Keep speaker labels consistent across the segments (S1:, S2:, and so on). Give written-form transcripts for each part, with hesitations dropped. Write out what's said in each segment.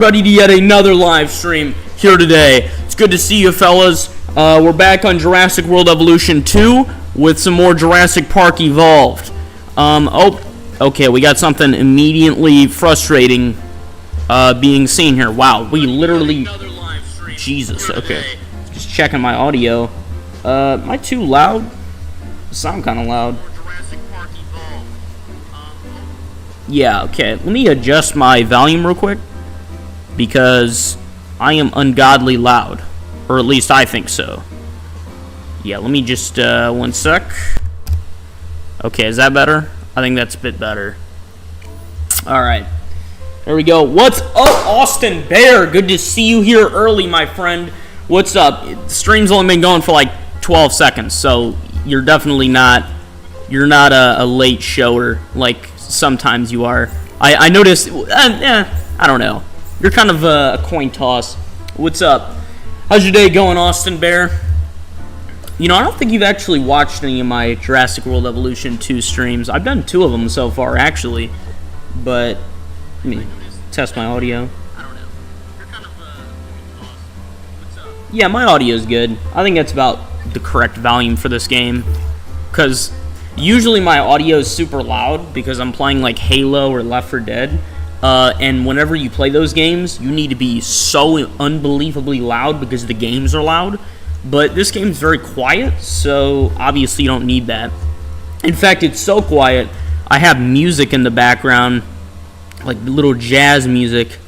S1: Ready to yet another live stream here today. It's good to see you fellas. We're back on Jurassic World Evolution 2 with some more Jurassic Park Evolved. Okay, we got something immediately frustrating being seen here. Wow, we literally... Jesus, okay. Just checking my audio. Am I too loud? Sound kind of loud. Yeah, okay. Let me adjust my volume real quick, because I am ungodly loud. Or at least I think so. Yeah, let me just, one sec. Okay, is that better? I think that's a bit better. Alright. There we go. What's up, Austin Bear? Good to see you here early, my friend. What's up? The stream's only been going for like 12 seconds, so you're definitely not... You're not a late shower like sometimes you are. I noticed... I don't know. You're kind of a coin toss. What's up? How's your day going, Austin Bear? You know, I don't think you've actually watched any of my Jurassic World Evolution 2 streams. I've done 2 of them so far, actually. But, let me test my audio. I don't know. You're kind of a coin toss. What's up? Yeah, my audio's good. I think that's about the correct volume for this game. Because usually my audio is super loud because I'm playing like Halo or Left 4 Dead. And whenever you play those games, you need to be so unbelievably loud because the games are loud. But this game's very quiet, so obviously you don't need that. In fact, it's so quiet, I have music in the background, like little jazz music,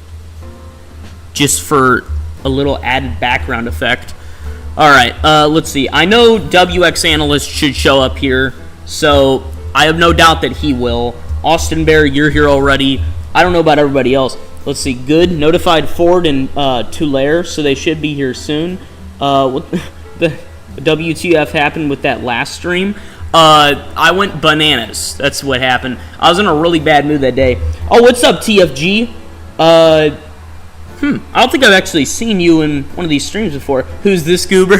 S1: just for a little added background effect. Alright, let's see. I know WX Analyst should show up here, so I have no doubt that he will. Austin Bear, you're here already. I don't know about everybody else. Let's see. Good. Notified Ford and Tulare, so they should be here soon. What the WTF happened with that last stream? I went bananas. That's what happened. I was in a really bad mood that day. Oh, what's up, TFG? I don't think I've actually seen you in one of these streams before. Who's this goober?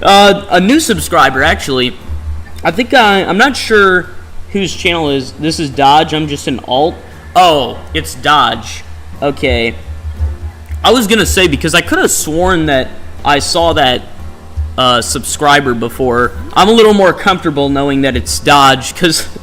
S1: A new subscriber, actually. I think I'm not sure whose channel is. This is Dodge. I'm just an alt. Oh, it's Dodge. Okay. I was going to say, because I could have sworn that I saw that subscriber before. I'm a little more comfortable knowing that it's Dodge, because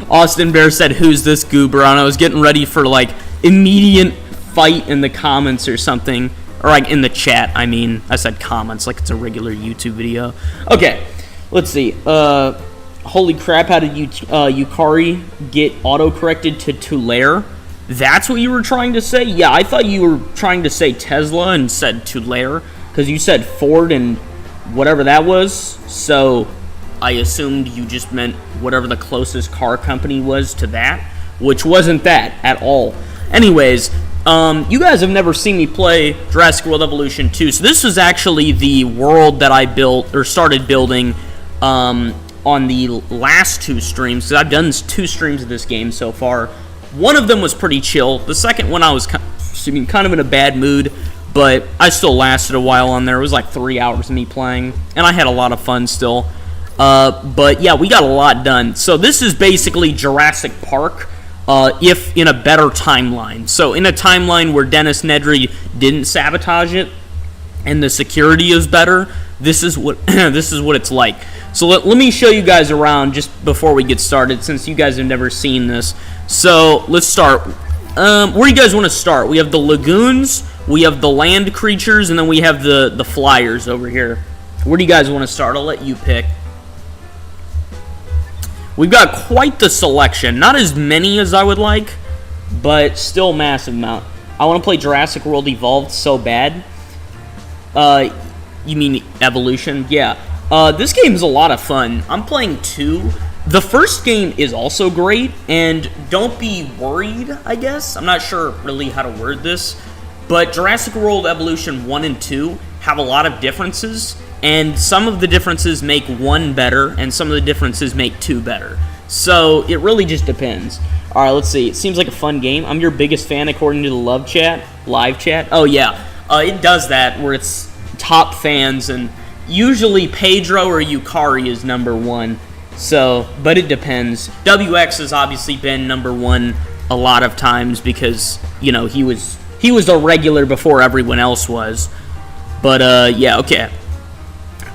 S1: Austin Bear said, who's this goober? And I was getting ready for, like, immediate fight in the comments or something. Or, like, in the chat, I mean. I said comments like it's a regular YouTube video. Okay, let's see. Holy crap, how did Yukari get auto-corrected to Tulare? That's what you were trying to say? Yeah, I thought you were trying to say Tesla and said Tulare, because you said Ford and whatever that was, so I assumed you just meant whatever the closest car company was to that, which wasn't that at all. Anyways, you guys have never seen me play Jurassic World Evolution 2, so this is actually the world that I built, or started building, on the last 2 streams, because I've done 2 streams of this game so far. One of them was pretty chill. The second one I was kind of in a bad mood, but I still lasted a while on there. It was like 3 hours of me playing, and I had a lot of fun still. But yeah, we got a lot done. So this is basically Jurassic Park, if in a better timeline. So in a timeline where Dennis Nedry didn't sabotage it, and the security is better, this is what this is what it's like. So let me show you guys around just before we get started, since you guys have never seen this. So let's start. Where do you guys want to start? We have the lagoons, we have the land creatures, and then we have the flyers over here. Where do you guys want to start? I'll let you pick. We've got quite the selection. Not as many as I would like, but still a massive amount. I want to play Jurassic World Evolved so bad. You mean Evolution? Yeah. This game is a lot of fun. I'm playing 2. The first game is also great, and don't be worried, I guess. I'm not sure really how to word this, but Jurassic World Evolution 1 and 2 have a lot of differences, and some of the differences make 1 better, and some of the differences make 2 better. So it really just depends. All right, let's see. It seems like a fun game. I'm your biggest fan according to the live chat. Oh, yeah. It does that, where it's top fans, and usually Pedro or Yukari is number 1. So, but it depends. WX has obviously been number 1 a lot of times because, you know, he was he was a regular before everyone else was. But, yeah, okay.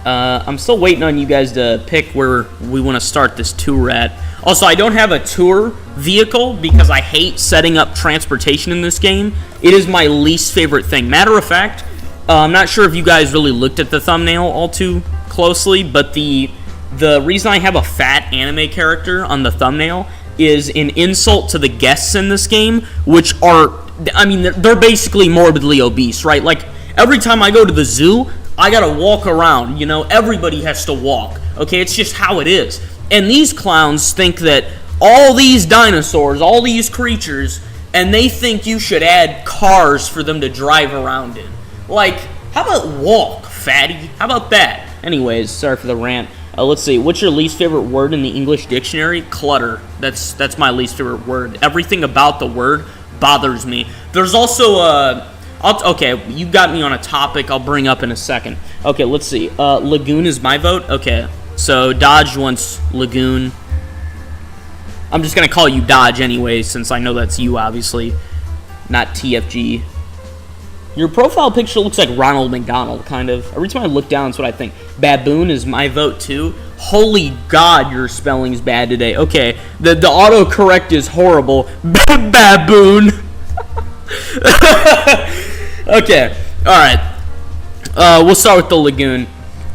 S1: I'm still waiting on you guys to pick where we want to start this tour at. Also, I don't have a tour vehicle because I hate setting up transportation in this game. It is my least favorite thing. Matter of fact, I'm not sure if you guys really looked at the thumbnail all too closely, but the reason I have a fat anime character on the thumbnail is an insult to the guests in this game, which are, I mean, they're basically morbidly obese, right? Like, every time I go to the zoo, I gotta walk around, you know? Everybody has to walk, okay? It's just how it is. And these clowns think that all these dinosaurs, all these creatures, and they think you should add cars for them to drive around in. Like, how about walk, fatty? How about that? Anyways, sorry for the rant. Let's see. What's your least favorite word in the English dictionary? Clutter. That's my least favorite word. Everything about the word bothers me. There's also okay, you got me on a topic I'll bring up in a second. Okay, let's see. Lagoon is my vote. Okay, so Dodge wants Lagoon. I'm just gonna call you Dodge anyway, since I know that's you, obviously, not TFG. Your profile picture looks like Ronald McDonald, kind of. Every time I look down, that's what I think. Baboon is my vote, too. Holy God, your spelling's bad today. Okay, the autocorrect is horrible. Baboon. Okay, alright. We'll start with the Lagoon.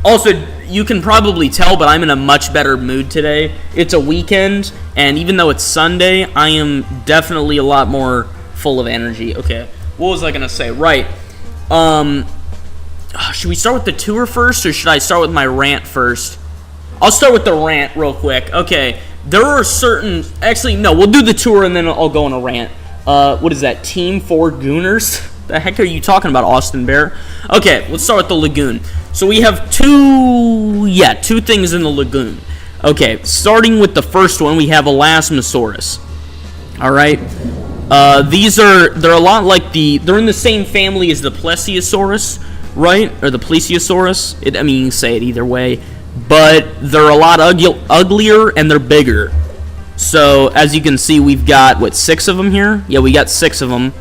S1: Also, you can probably tell, but I'm in a much better mood today. It's a weekend, and even though it's Sunday, I am definitely a lot more full of energy. Okay. What was I going to say? Right. Should we start with the tour first, or should I start with my rant first? I'll start with the rant real quick. Okay. There are certain... Actually, no. We'll do the tour, and then I'll go on a rant. What is that? Team 4 Gooners? The heck are you talking about, Austin Bear? Okay. Let's start with the Lagoon. So we have two things in the Lagoon. Okay. Starting with the first one, we have Elasmosaurus. All right. They're a lot like they're in the same family as the Plesiosaurus, right? Or the Plesiosaurus. I mean, you can say it either way. But they're a lot uglier and they're bigger. So, as you can see, we've got, 6 of them here? Yeah, we got 6 of them.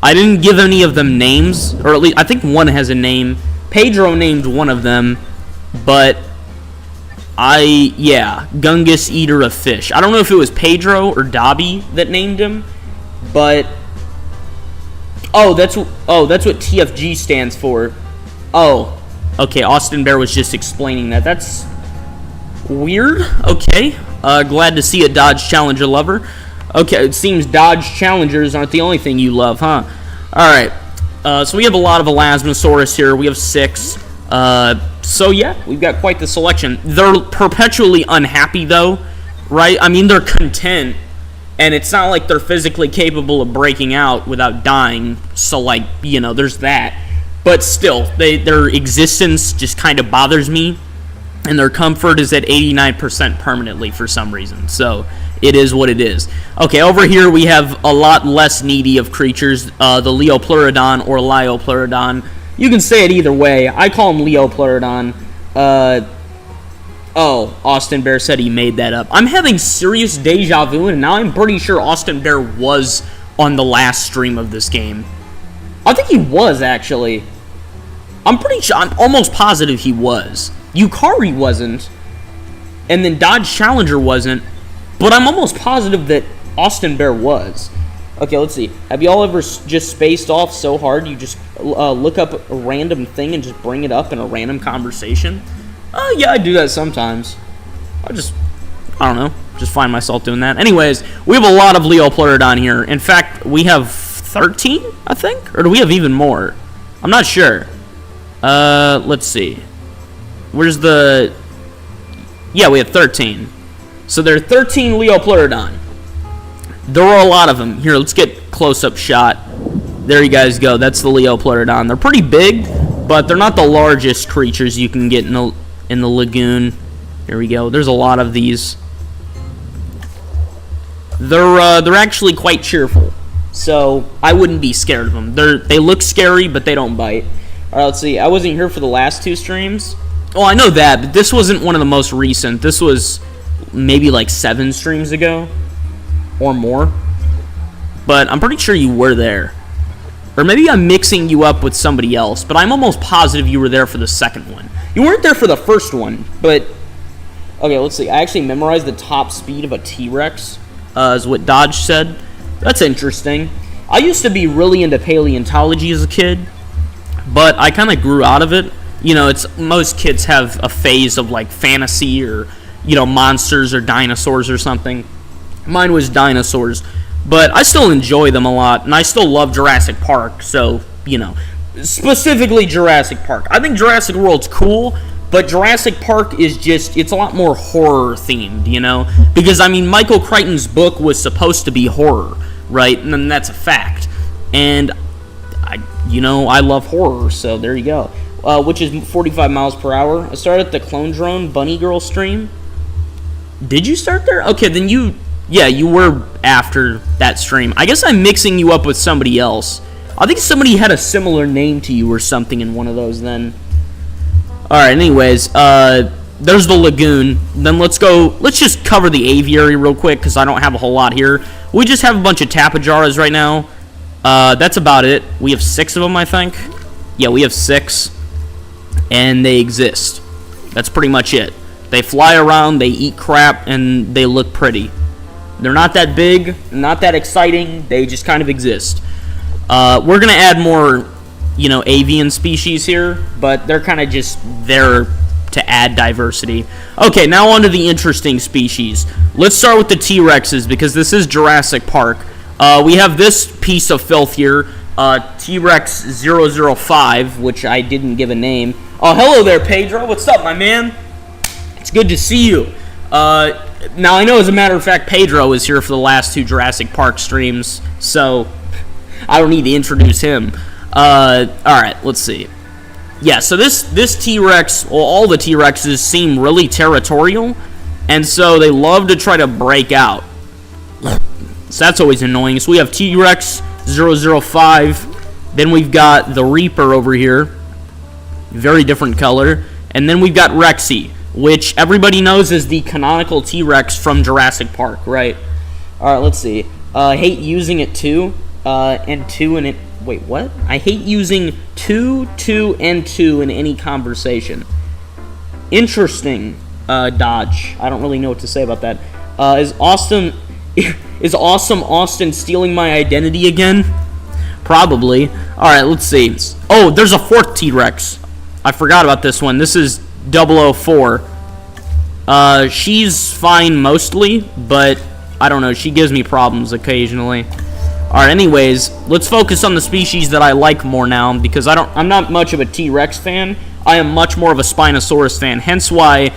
S1: I didn't give any of them names, or at least, I think one has a name. Pedro named one of them, but Gungus Eater of Fish. I don't know if it was Pedro or Dobby that named him. But that's what TFG stands for. Oh, okay. Austin Bear was just explaining that. That's weird. Okay. Glad to see a Dodge Challenger lover. Okay, it seems Dodge Challengers aren't the only thing you love, huh? All right. So we have a lot of Elasmosaurus here. We have 6. So yeah, we've got quite the selection. They're perpetually unhappy though, right? I mean, they're content. And it's not like they're physically capable of breaking out without dying. So, like, there's that. But still, their existence just kind of bothers me. And their comfort is at 89% permanently for some reason. So, it is what it is. Okay, over here we have a lot less needy of creatures. The Leopleurodon or Liopleurodon. You can say it either way. I call him Leopleurodon. Oh, Austin Bear said he made that up. I'm having serious deja vu, and now I'm pretty sure Austin Bear was on the last stream of this game. I think he was, actually. I'm almost positive he was. Yukari wasn't, and then Dodge Challenger wasn't, but I'm almost positive that Austin Bear was. Okay, let's see. Have y'all ever just spaced off so hard you just look up a random thing and just bring it up in a random conversation? Yeah, I do that sometimes. I don't know, just find myself doing that. Anyways, we have a lot of Leopleurodon here. In fact, we have 13, I think? Or do we have even more? I'm not sure. Let's see. Where's the... Yeah, we have 13. So there are 13 Leopleurodon. There are a lot of them. Here, let's get close-up shot. There you guys go. That's the Leopleurodon. They're pretty big, but they're not the largest creatures you can get in the lagoon. Here we go. There's a lot of these. They're actually quite cheerful, so I wouldn't be scared of them. They look scary, but they don't bite. All right, let's see. I wasn't here for the last 2 streams. Oh, I know that, but this wasn't one of the most recent. This was maybe like 7 streams ago or more. But I'm pretty sure you were there. Or maybe I'm mixing you up with somebody else, but I'm almost positive you were there for the second one. You weren't there for the first one, but... Okay, let's see. I actually memorized the top speed of a T-Rex, is what Dodge said. That's interesting. I used to be really into paleontology as a kid, but I kind of grew out of it. You know, most kids have a phase of, like, fantasy or, you know, monsters or dinosaurs or something. Mine was dinosaurs. But I still enjoy them a lot, and I still love Jurassic Park, so, you know, specifically Jurassic Park. I think Jurassic World's cool, but Jurassic Park is just, it's a lot more horror-themed, you know? Because, I mean, Michael Crichton's book was supposed to be horror, right? And that's a fact. And, I love horror, so there you go. Which is 45 miles per hour. I started at the Clone Drone Bunny Girl stream. Did you start there? Okay, then you were after that stream. I guess I'm mixing you up with somebody else. I think somebody had a similar name to you or something in one of those then. Alright, anyways, there's the lagoon. Then let's just cover the aviary real quick, because I don't have a whole lot here. We just have a bunch of tapijaras right now. That's about it. We have 6 of them, I think. Yeah, we have 6. And they exist. That's pretty much it. They fly around, they eat crap, and they look pretty. They're not that big, not that exciting, they just kind of exist. We're going to add more, avian species here, but they're kind of just there to add diversity. Okay, now on to the interesting species. Let's start with the T-Rexes, because this is Jurassic Park. We have this piece of filth here, T-Rex 005, which I didn't give a name. Oh, hello there, Pedro. What's up, my man? It's good to see you. Now, I know, as a matter of fact, Pedro was here for the last 2 Jurassic Park streams, so I don't need to introduce him. Alright, let's see. Yeah, so this T-Rex, well, all the T-Rexes seem really territorial, and so they love to try to break out. So that's always annoying. So we have T-Rex 005, then we've got the Reaper over here, very different color, and then we've got Rexy, which everybody knows is the canonical T-Rex from Jurassic Park, right? Alright, let's see. I hate using it too, and 2 in it. Wait, what? I hate using 2, 2, and 2 in any conversation. Interesting, Dodge. I don't really know what to say about that. Is Awesome Austin stealing my identity again? Probably. Alright, let's see. Oh, there's a 4th T-Rex. I forgot about this one. This is 004. She's fine mostly, but I don't know, she gives me problems occasionally. Alright, anyways, let's focus on the species that I like more now, because I'm not much of a T-Rex fan. I am much more of a Spinosaurus fan, hence why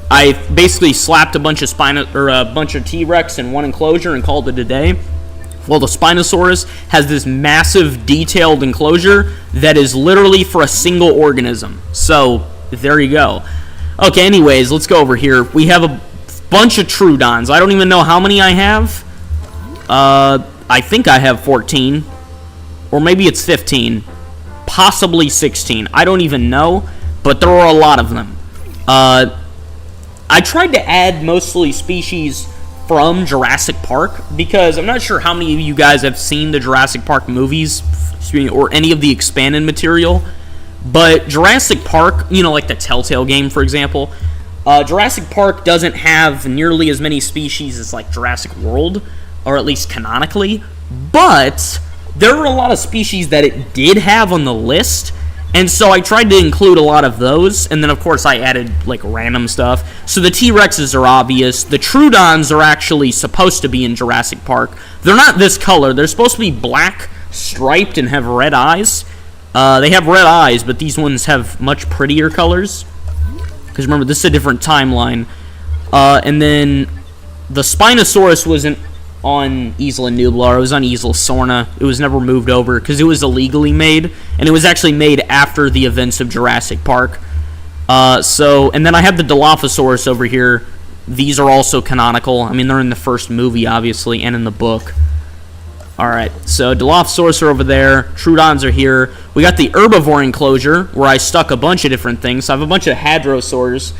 S1: I basically slapped a bunch of T-Rex in one enclosure and called it a day. Well, the Spinosaurus has this massive detailed enclosure that is literally for a single organism. So, there you go. Okay, anyways, let's go over here. We have a bunch of Troodons. I don't even know how many I have. I think I have 14. Or maybe it's 15. Possibly 16. I don't even know. But there are a lot of them. I tried to add mostly species from Jurassic Park, because I'm not sure how many of you guys have seen the Jurassic Park movies, or any of the expanded material, but Jurassic Park, like the Telltale game, for example, Jurassic Park doesn't have nearly as many species as, like, Jurassic World, or at least canonically, but there were a lot of species that it did have on the list, and so I tried to include a lot of those, and then of course I added, like, random stuff. So the T-Rexes are obvious. The Troodons are actually supposed to be in Jurassic Park. They're not this color. They're supposed to be black, striped, and have red eyes. They have red eyes, but these ones have much prettier colors. Because remember, this is a different timeline. And then the Spinosaurus wasn't on Isla Nublar. It was on Isla Sorna. It was never moved over because it was illegally made, and it was actually made after the events of Jurassic Park. And then I have the Dilophosaurus over here. These are also canonical. I mean, they're in the first movie, obviously, and in the book. Alright, so Dilophosaurus are over there. Troodons are here. We got the herbivore enclosure, where I stuck a bunch of different things. So I have a bunch of hadrosaurs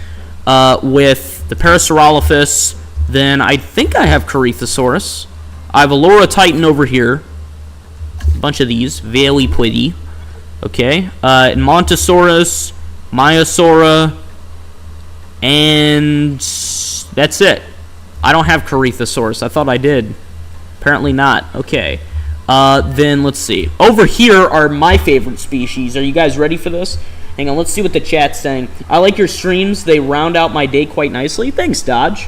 S1: with the Parasaurolophus. Then I think I have Corythosaurus. I have a Laura Titan over here. A bunch of these. Very pretty. Okay. Montosaurus, Myosaura, and that's it. I don't have Corythosaurus. I thought I did. Apparently not. Okay. Then let's see. Over here are my favorite species. Are you guys ready for this? Hang on, let's see what the chat's saying. I like your streams. They round out my day quite nicely. Thanks, Dodge.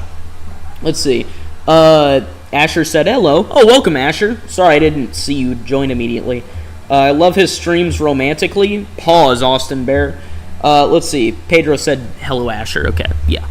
S1: Let's see. Asher said hello. Oh, welcome, Asher. Sorry I didn't see you join immediately. I love his streams romantically. Pause, Austin Bear. Let's see. Pedro said hello, Asher. Okay, yeah.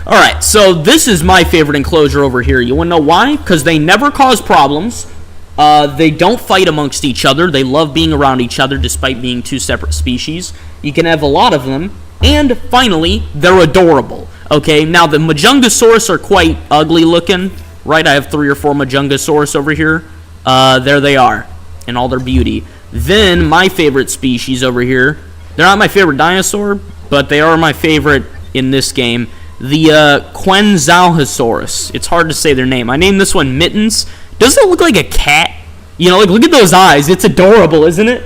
S1: All right, so this is my favorite enclosure over here. You want to know why? Because they never cause problems. They don't fight amongst each other. They love being around each other despite being two separate species. You can have a lot of them. And finally, they're adorable. Okay, now the Majungasaurus are quite ugly looking. Right, I have 3 or 4 Majungasaurus over here. There they are in all their beauty. Then my favorite species over here. They're not my favorite dinosaur, but they are my favorite in this game. The Quenzalhosaurus. It's hard to say their name. I named this one Mittens. Doesn't it look like a cat? You know, like look at those eyes. It's adorable, isn't it?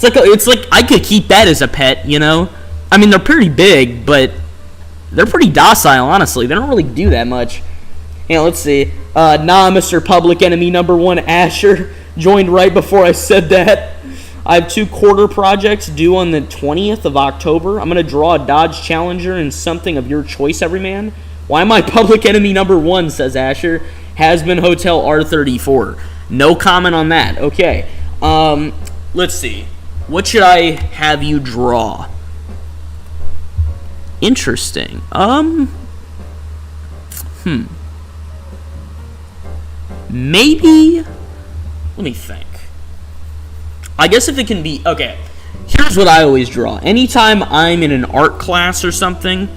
S1: It's like I could keep that as a pet. You know, I mean they're pretty big, but they're pretty docile. Honestly, they don't really do that much. You know, let's see. Nah, Mr. Public Enemy #1 Asher joined right before I said that. I have 2 quarter projects due on the 20th of October. I'm going to draw a Dodge Challenger and something of your choice, everyman. Why am I Public Enemy #1, says Asher. Has been Hotel R34. No comment on that. Okay. Let's see. What should I have you draw? Interesting. Maybe. Let me think. I guess if it can be... Okay. Here's what I always draw. Anytime I'm in an art class or something,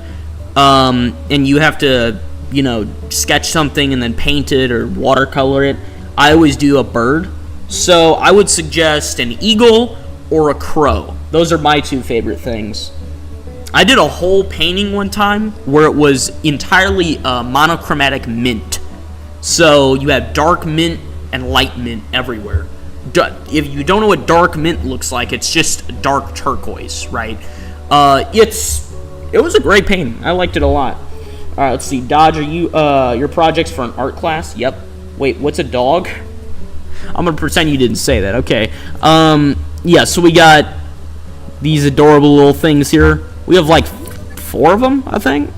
S1: and you have to, you know, sketch something and then paint it or watercolor it, I always do a bird. So I would suggest an eagle or a crow. Those are my 2 favorite things. I did a whole painting one time where it was entirely monochromatic mint. So you have dark mint and light mint everywhere. If you don't know what dark mint looks like, it's just dark turquoise, right? It was a great painting. I liked it a lot. All right, let's see. Dodge, are you your project's for an art class? Yep. Wait, what's a dog? I'm gonna pretend you didn't say that. Okay. Yeah. So we got these adorable little things here. We have like 4 of them, I think.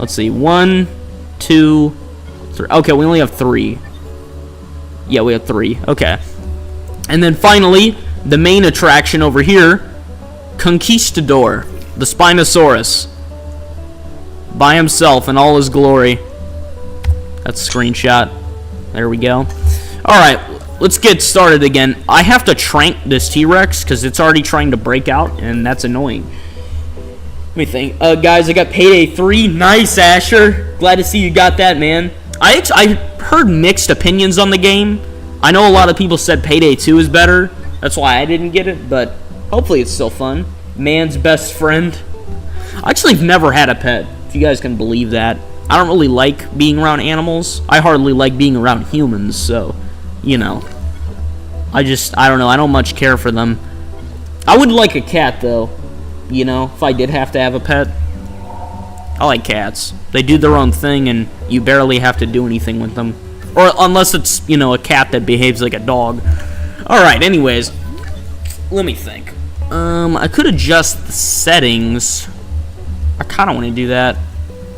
S1: Let's see. 1, 2, 3. Okay, we only have 3. Yeah, we have 3. Okay. And then finally, the main attraction over here, Conquistador, the Spinosaurus, by himself in all his glory. That's a screenshot. There we go. All right, let's get started again. I have to trank this T-Rex because it's already trying to break out, and that's annoying. Let me think. Guys, I got Payday 3. Nice, Asher. Glad to see you got that, man. I heard mixed opinions on the game. I know a lot of people said Payday 2 is better. That's why I didn't get it, but hopefully it's still fun. Man's best friend. I actually have never had a pet, if you guys can believe that. I don't really like being around animals. I hardly like being around humans, so, you know. I don't know. I don't much care for them. I would like a cat, though. You know, if I did have to have a pet. I like cats. They do their own thing, and you barely have to do anything with them. Or unless it's, you know, a cat that behaves like a dog. Alright, anyways. Let me think. I could adjust the settings. I kind of want to do that.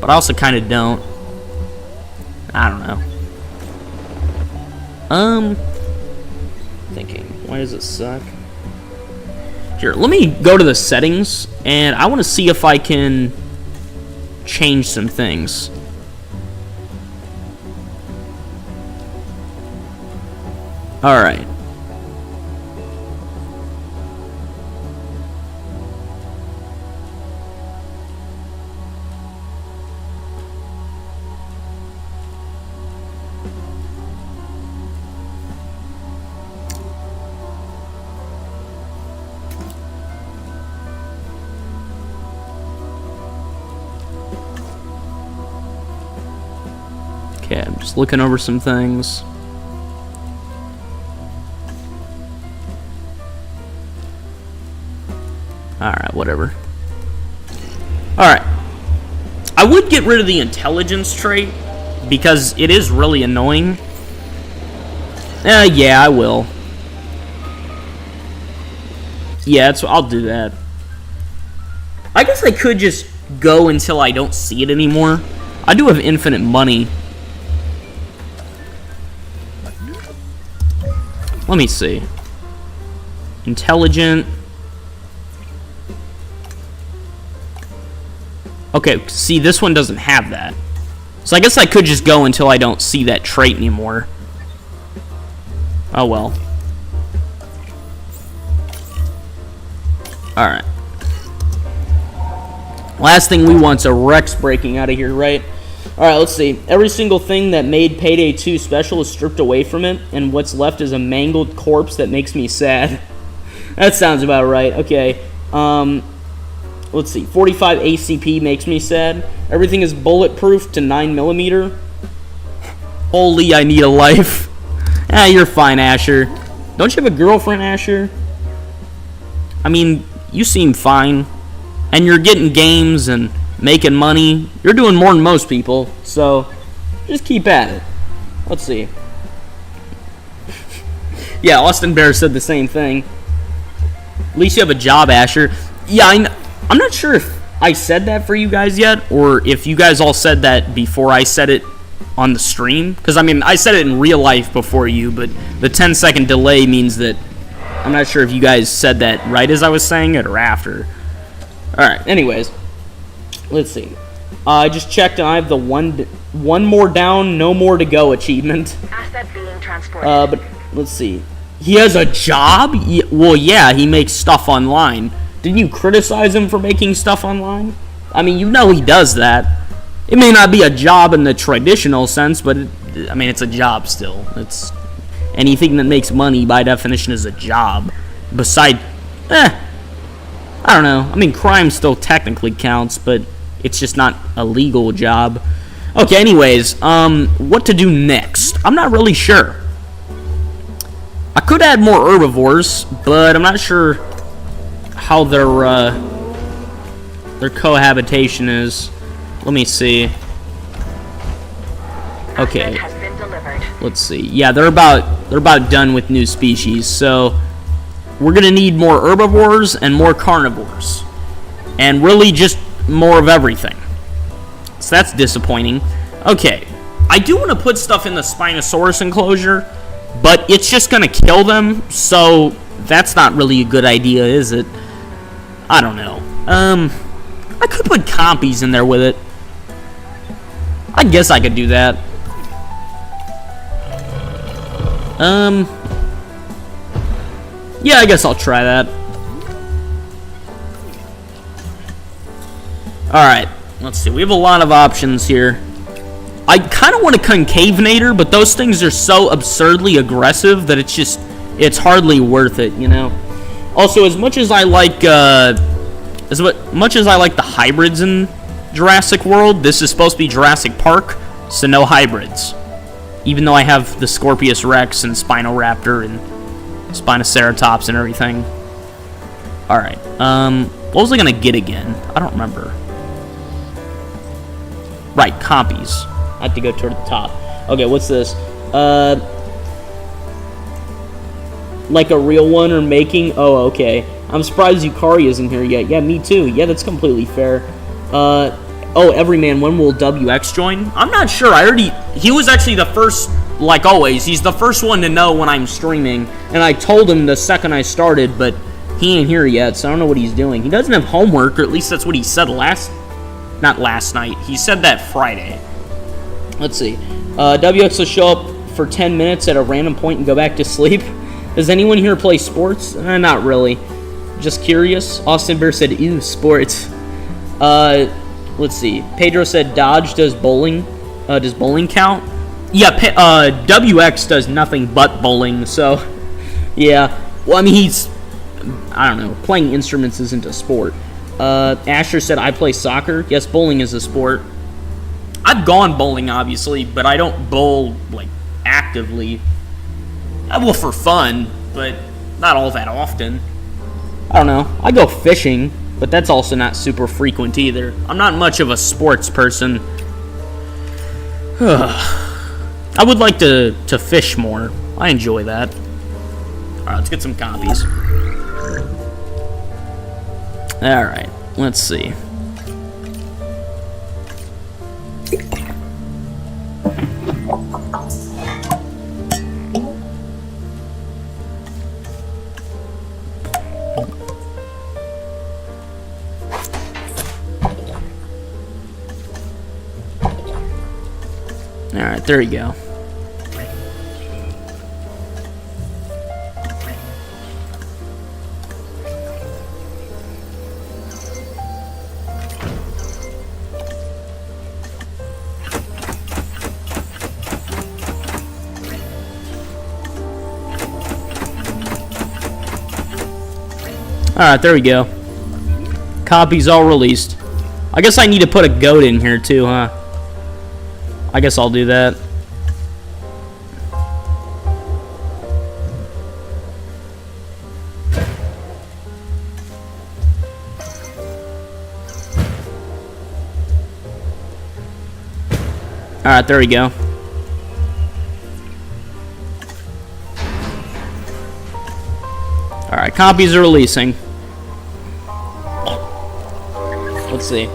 S1: But I also kind of don't. I don't know. Thinking. Why does it suck? Here, let me go to the settings. And I want to see if I can change some things. Alright. Okay, I'm just looking over some things. Alright, whatever. Alright. I would get rid of the intelligence trait, because it is really annoying. Yeah, I will. Yeah, I'll do that. I guess I could just go until I don't see it anymore. I do have infinite money. Let me see. Intelligent. Okay, see, this one doesn't have that. So I guess I could just go until I don't see that trait anymore. Oh well. Alright. Last thing we want's a Rex breaking out of here, right? Alright, let's see. Every single thing that made Payday 2 special is stripped away from it, and what's left is a mangled corpse that makes me sad. That sounds about right. Okay. Let's see. 45 ACP makes me sad. Everything is bulletproof to 9mm. Holy, I need a life. Ah, you're fine, Asher. Don't you have a girlfriend, Asher? I mean, you seem fine. And you're getting games and making money. You're doing more than most people. So, just keep at it. Let's see. Yeah, Austin Bear said the same thing. At least you have a job, Asher. Yeah, I'm not sure if I said that for you guys yet, or if you guys all said that before I said it on the stream. Because, I mean, I said it in real life before you, but the 10-second delay means that I'm not sure if you guys said that right as I was saying it or after. Alright, anyways. Let's see. I just checked and I have the one more down, no more to go achievement.
S2: Asset being transported.
S1: But let's see. He has a job? Well, yeah, he makes stuff online. Didn't you criticize him for making stuff online? I mean, you know he does that. It may not be a job in the traditional sense, but I mean, it's a job still. It's anything that makes money by definition is a job. Besides, I don't know. I mean, crime still technically counts, but it's just not a legal job. Okay, anyways, what to do next? I'm not really sure. I could add more herbivores, but I'm not sure how their cohabitation is. Let me see. Okay. Let's see. Yeah, they're about done with new species, so we're gonna need more herbivores and more carnivores. And really just more of everything. So that's disappointing. Okay. I do want to put stuff in the Spinosaurus enclosure, but it's just gonna kill them, so that's not really a good idea, is it? I don't know. I could put compies in there with it. I guess I could do that. Yeah, I guess I'll try that. Alright, let's see. We have a lot of options here. I kind of want a Concavenator, but those things are so absurdly aggressive that it's hardly worth it, you know? Also, as much as I like the hybrids in Jurassic World, this is supposed to be Jurassic Park, so no hybrids. Even though I have the Scorpius Rex and Spinoraptor and Spinoceratops and everything. Alright, what was I gonna get again? I don't remember. Right, compies. I have to go toward the top. Okay, what's this? Like a real one or making? Oh, okay. I'm surprised Yukari isn't here yet. Yeah, me too. Yeah, that's completely fair. Oh, Everyman, when will WX join? I'm not sure. He was actually the first, like always, he's the first one to know when I'm streaming, and I told him the second I started, but he ain't here yet, so I don't know what he's doing. He doesn't have homework, or at least that's what he said not last night. He said that Friday. Let's see. WX will show up for 10 minutes at a random point and go back to sleep. Does anyone here play sports? Not really. Just curious. Austin Bear said, ew, sports. Let's see. Pedro said Dodge does bowling. Does bowling count? Yeah, WX does nothing but bowling, so yeah. Well, I mean, I don't know. Playing instruments isn't a sport. Asher said I play soccer. Yes, bowling is a sport. I've gone bowling, obviously, but I don't bowl, like, actively. I will for fun, but not all that often. I don't know. I go fishing, but that's also not super frequent either. I'm not much of a sports person. I would like to fish more. I enjoy that. Alright, let's get some copies. Alright, let's see. Alright, there you go. Alright, there we go. Copies all released. I guess I need to put a goat in here too, huh? I guess I'll do that. Alright, there we go. Alright, copies are releasing. Let's see.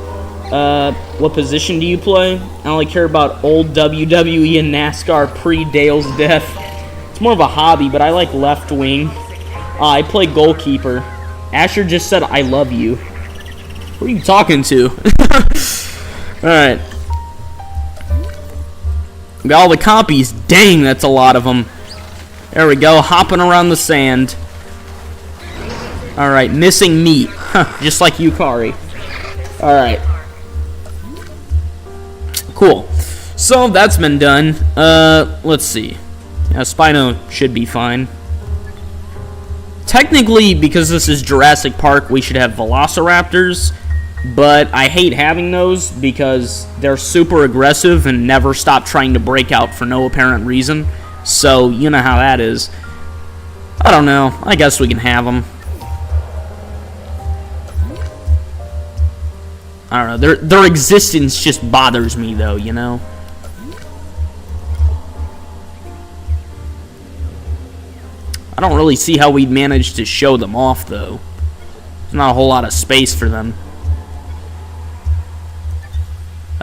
S1: What position do you play? I only care about old WWE and NASCAR pre-Dale's death. It's more of a hobby, but I like left wing. I play goalkeeper. Asher just said, I love you. Who are you talking to? Alright. Got all the copies. Dang, that's a lot of them. There we go, hopping around the sand. Alright, missing meat. Just like you, Kari. Alright. Cool. So, that's been done. Let's see. Yeah, Spino should be fine. Technically, because this is Jurassic Park, we should have Velociraptors. But I hate having those because they're super aggressive and never stop trying to break out for no apparent reason. So, you know how that is. I don't know. I guess we can have them. I don't know. Their existence just bothers me, though, you know? I don't really see how we'd manage to show them off, though. There's not a whole lot of space for them.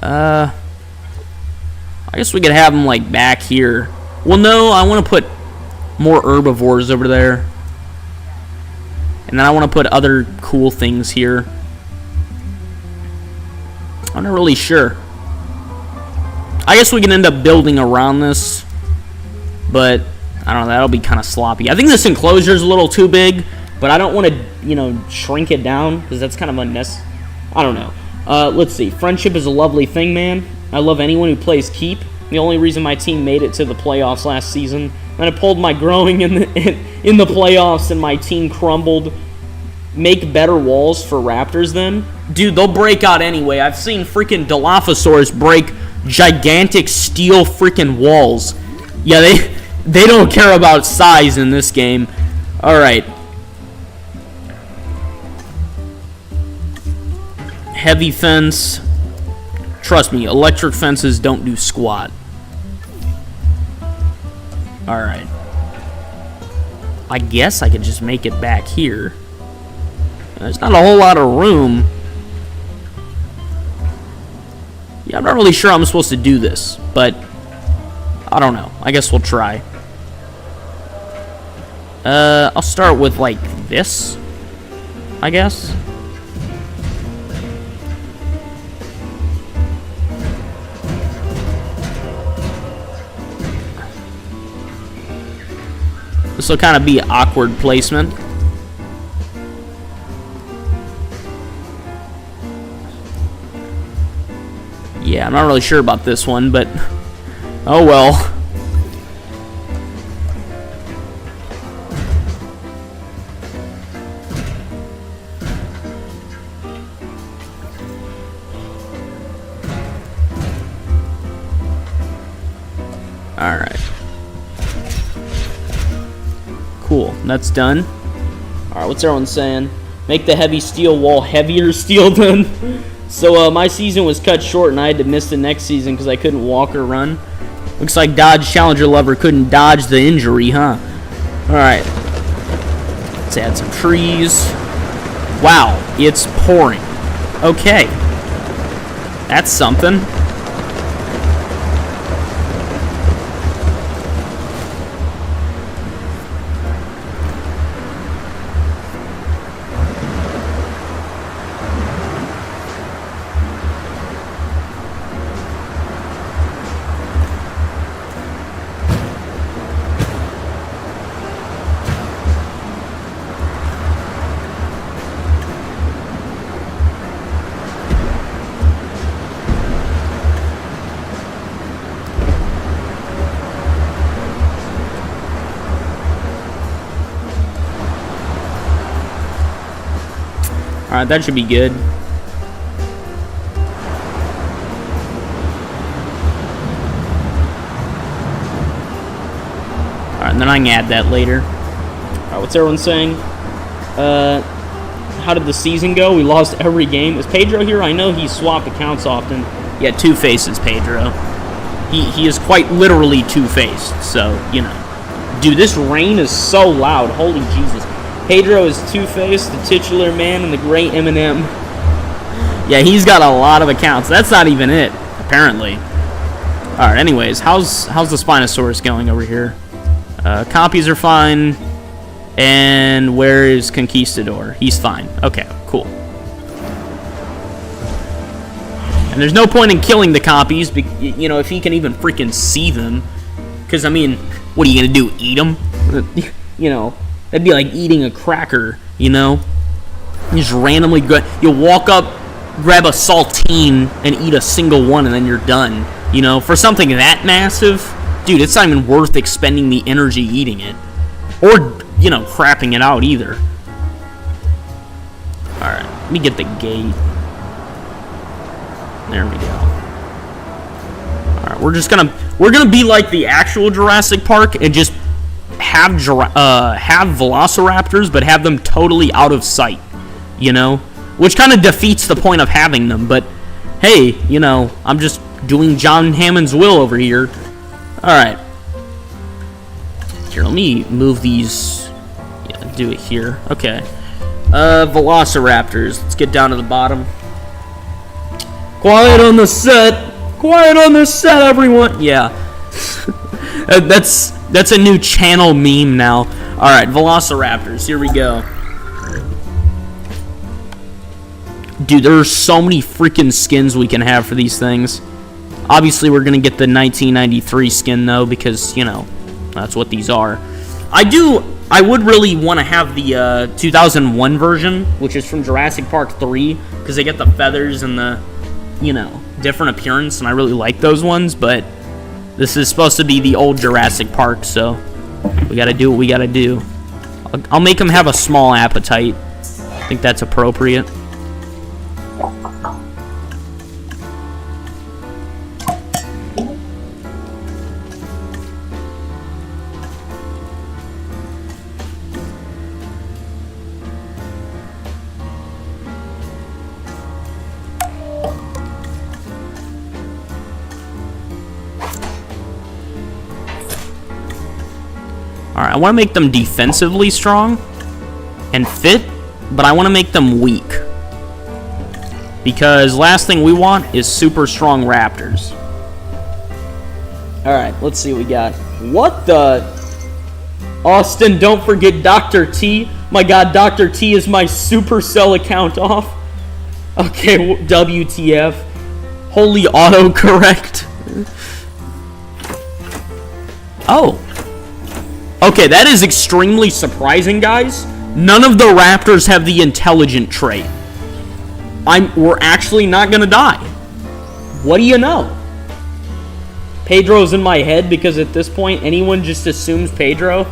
S1: I guess we could have them, like, back here. Well, no, I want to put more herbivores over there. And then I want to put other cool things here. I'm not really sure. I guess we can end up building around this. But, I don't know, that'll be kind of sloppy. I think this enclosure is a little too big. But I don't want to, you know, shrink it down. Because that's kind of unnecessary. I don't know. Let's see. Friendship is a lovely thing, man. I love anyone who plays keep. The only reason my team made it to the playoffs last season. Then I pulled my growing in the playoffs and my team crumbled. Make better walls for raptors then? Dude, they'll break out anyway. I've seen freaking Dilophosaurs break gigantic steel freaking walls. Yeah, they don't care about size in this game. Alright. Heavy fence. Trust me, electric fences don't do squat. Alright. I guess I could just make it back here. There's not a whole lot of room. Yeah, I'm not really sure how I'm supposed to do this, but I don't know. I guess we'll try. I'll start with, like, this, I guess. This will kind of be awkward placement. Yeah, I'm not really sure about this one, but oh well. Alright. Cool, that's done. Alright, what's everyone saying? Make the heavy steel wall heavier steel then. So my season was cut short and I had to miss the next season because I couldn't walk or run. Looks like Dodge Challenger Lover couldn't dodge the injury, huh? Alright. Let's add some trees. Wow, it's pouring. Okay. That's something. Alright, that should be good. Alright, and then I can add that later. Alright, what's everyone saying? How did the season go? We lost every game. Is Pedro here? I know he swapped accounts often. Yeah, Two Faces Pedro. He is quite literally two-faced, so, you know. Dude, this rain is so loud. Holy Jesus. Pedro is Two-Faced, the titular man, and the great Eminem. Yeah, he's got a lot of accounts. That's not even it, apparently. Alright, anyways, how's the Spinosaurus going over here? Copies are fine. And where is Conquistador? He's fine. Okay, cool. And there's no point in killing the copies, you know, if he can even freaking see them. Because, I mean, what are you going to do, eat them? You know, that'd be like eating a cracker, you know? You just randomly go, you'll walk up, grab a saltine, and eat a single one, and then you're done. You know, for something that massive, dude, it's not even worth expending the energy eating it. Or, you know, crapping it out either. Alright, let me get the gate. There we go. Alright, we're gonna be like the actual Jurassic Park and just have velociraptors, but have them totally out of sight, you know? Which kind of defeats the point of having them, but hey, you know, I'm just doing John Hammond's will over here. Alright. Here, let me move these. Yeah, do it here. Okay. Velociraptors. Let's get down to the bottom. Quiet on the set! Quiet on the set, everyone! Yeah. That's a new channel meme now. Alright, Velociraptors. Here we go. Dude, there are so many freaking skins we can have for these things. Obviously, we're going to get the 1993 skin, though, because, you know, that's what these are. I would really want to have the 2001 version, which is from Jurassic Park 3, because they get the feathers and the, you know, different appearance, and I really like those ones, but this is supposed to be the old Jurassic Park, so we got to do what we got to do. I'll make them have a small appetite. I think that's appropriate. Alright, I want to make them defensively strong and fit, but I want to make them weak. Because last thing we want is super strong raptors. Alright, let's see what we got. What the? Austin, don't forget Dr. T. My god, Dr. T is my Supercell account off. Okay, WTF. Holy autocorrect. Oh. Okay, that is extremely surprising, guys. None of the raptors have the intelligent trait. We're actually not gonna die. What do you know? Pedro's in my head because at this point, anyone just assumes Pedro.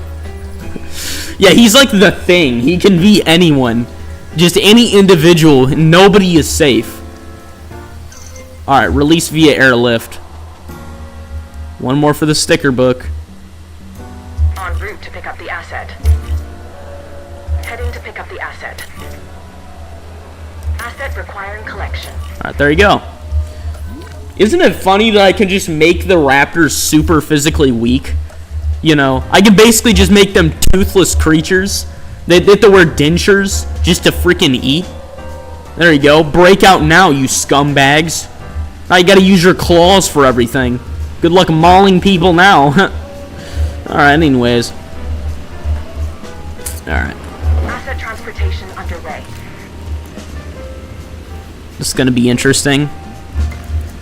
S1: Yeah, he's like the Thing. He can be anyone. Just any individual. Nobody is safe. Alright, release via airlift. One more for the sticker book.
S2: En route to pick up the asset. Heading to pick up the asset. Asset requiring collection.
S1: Alright, there you go. Isn't it funny that I can just make the raptors super physically weak? You know, I can basically just make them toothless creatures. They have to wear dentures just to freaking eat. There you go. Break out now, you scumbags. Now you gotta use your claws for everything. Good luck mauling people now. Alright, anyways. Alright.
S2: Asset transportation underway.
S1: This is gonna be interesting.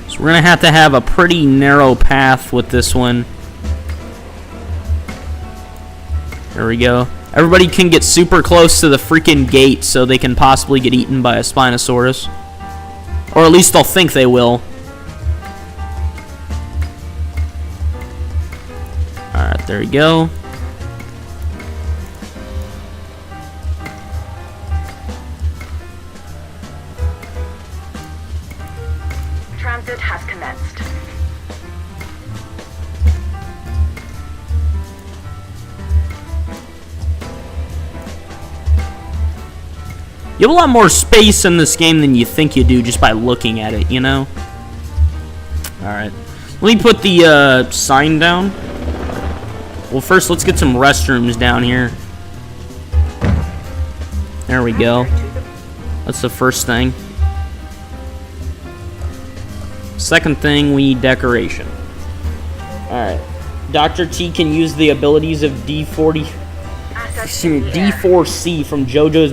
S1: So we're gonna have a pretty narrow path with this one. There we go. Everybody can get super close to the freaking gate so they can possibly get eaten by a Spinosaurus. Or at least they'll think they will. Alright, there you go.
S2: Transit has commenced.
S1: You have a lot more space in this game than you think you do just by looking at it, you know? Alright. Let me put the sign down. Well, first, let's get some restrooms down here. There we go. That's the first thing. Second thing, we need decoration. Alright. Dr. T can use the abilities of D4C from JoJo's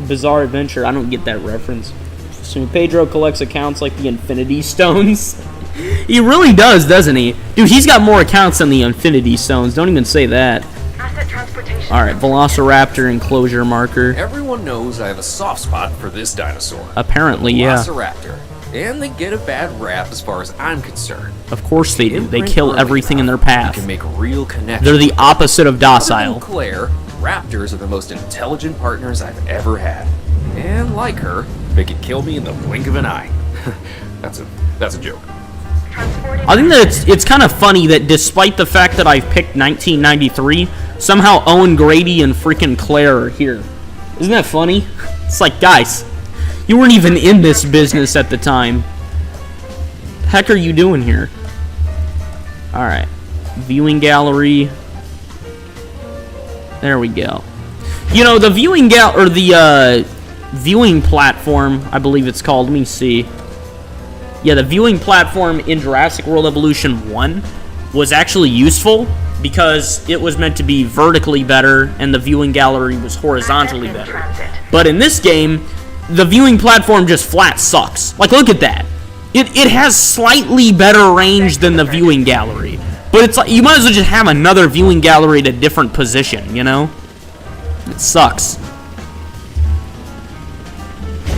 S1: Bizarre Adventure. I don't get that reference. So Pedro collects accounts like the Infinity Stones. He really does, doesn't he? Dude, he's got more accounts than the Infinity Stones. Don't even say that. Alright, Velociraptor enclosure marker.
S3: Everyone knows I have a soft spot for this dinosaur.
S1: Apparently, yeah.
S3: Velociraptor. And they get a bad rap as far as I'm concerned.
S1: Of course they do. They kill everything in their path.
S3: Can make real connections.
S1: They're the opposite of
S3: Other
S1: docile.
S3: than Claire, raptors are the most intelligent partners I've ever had. And like her, they can kill me in the blink of an eye. That's a joke.
S1: I think that it's kind of funny that despite the fact that I've picked 1993, somehow Owen Grady and freaking Claire are here. Isn't that funny? It's like, guys, you weren't even in this business at the time. The heck are you doing here? Alright. Viewing gallery. There we go. You know, the viewing viewing platform, I believe it's called. Let me see. Yeah, the viewing platform in Jurassic World Evolution 1 was actually useful because it was meant to be vertically better and the viewing gallery was horizontally better. But in this game, the viewing platform just flat sucks. Like, look at that. It has slightly better range than the viewing gallery. But it's like, you might as well just have another viewing gallery at a different position, you know? It sucks.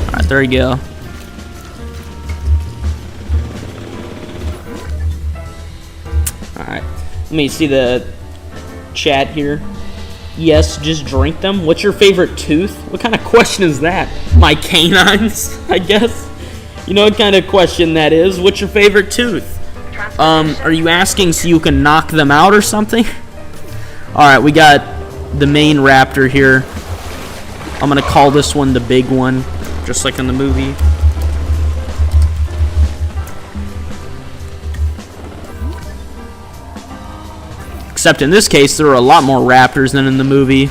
S1: Alright, there you go. Alright, let me see the chat here. Yes, just drink them. What's your favorite tooth? What kind of question is that? My canines, I guess. You know what kind of question that is? What's your favorite tooth? Are you asking so you can knock them out or something? Alright, we got the main raptor here. I'm gonna call this one the big one, just like in the movie. Except in this case, there are a lot more raptors than in the movie.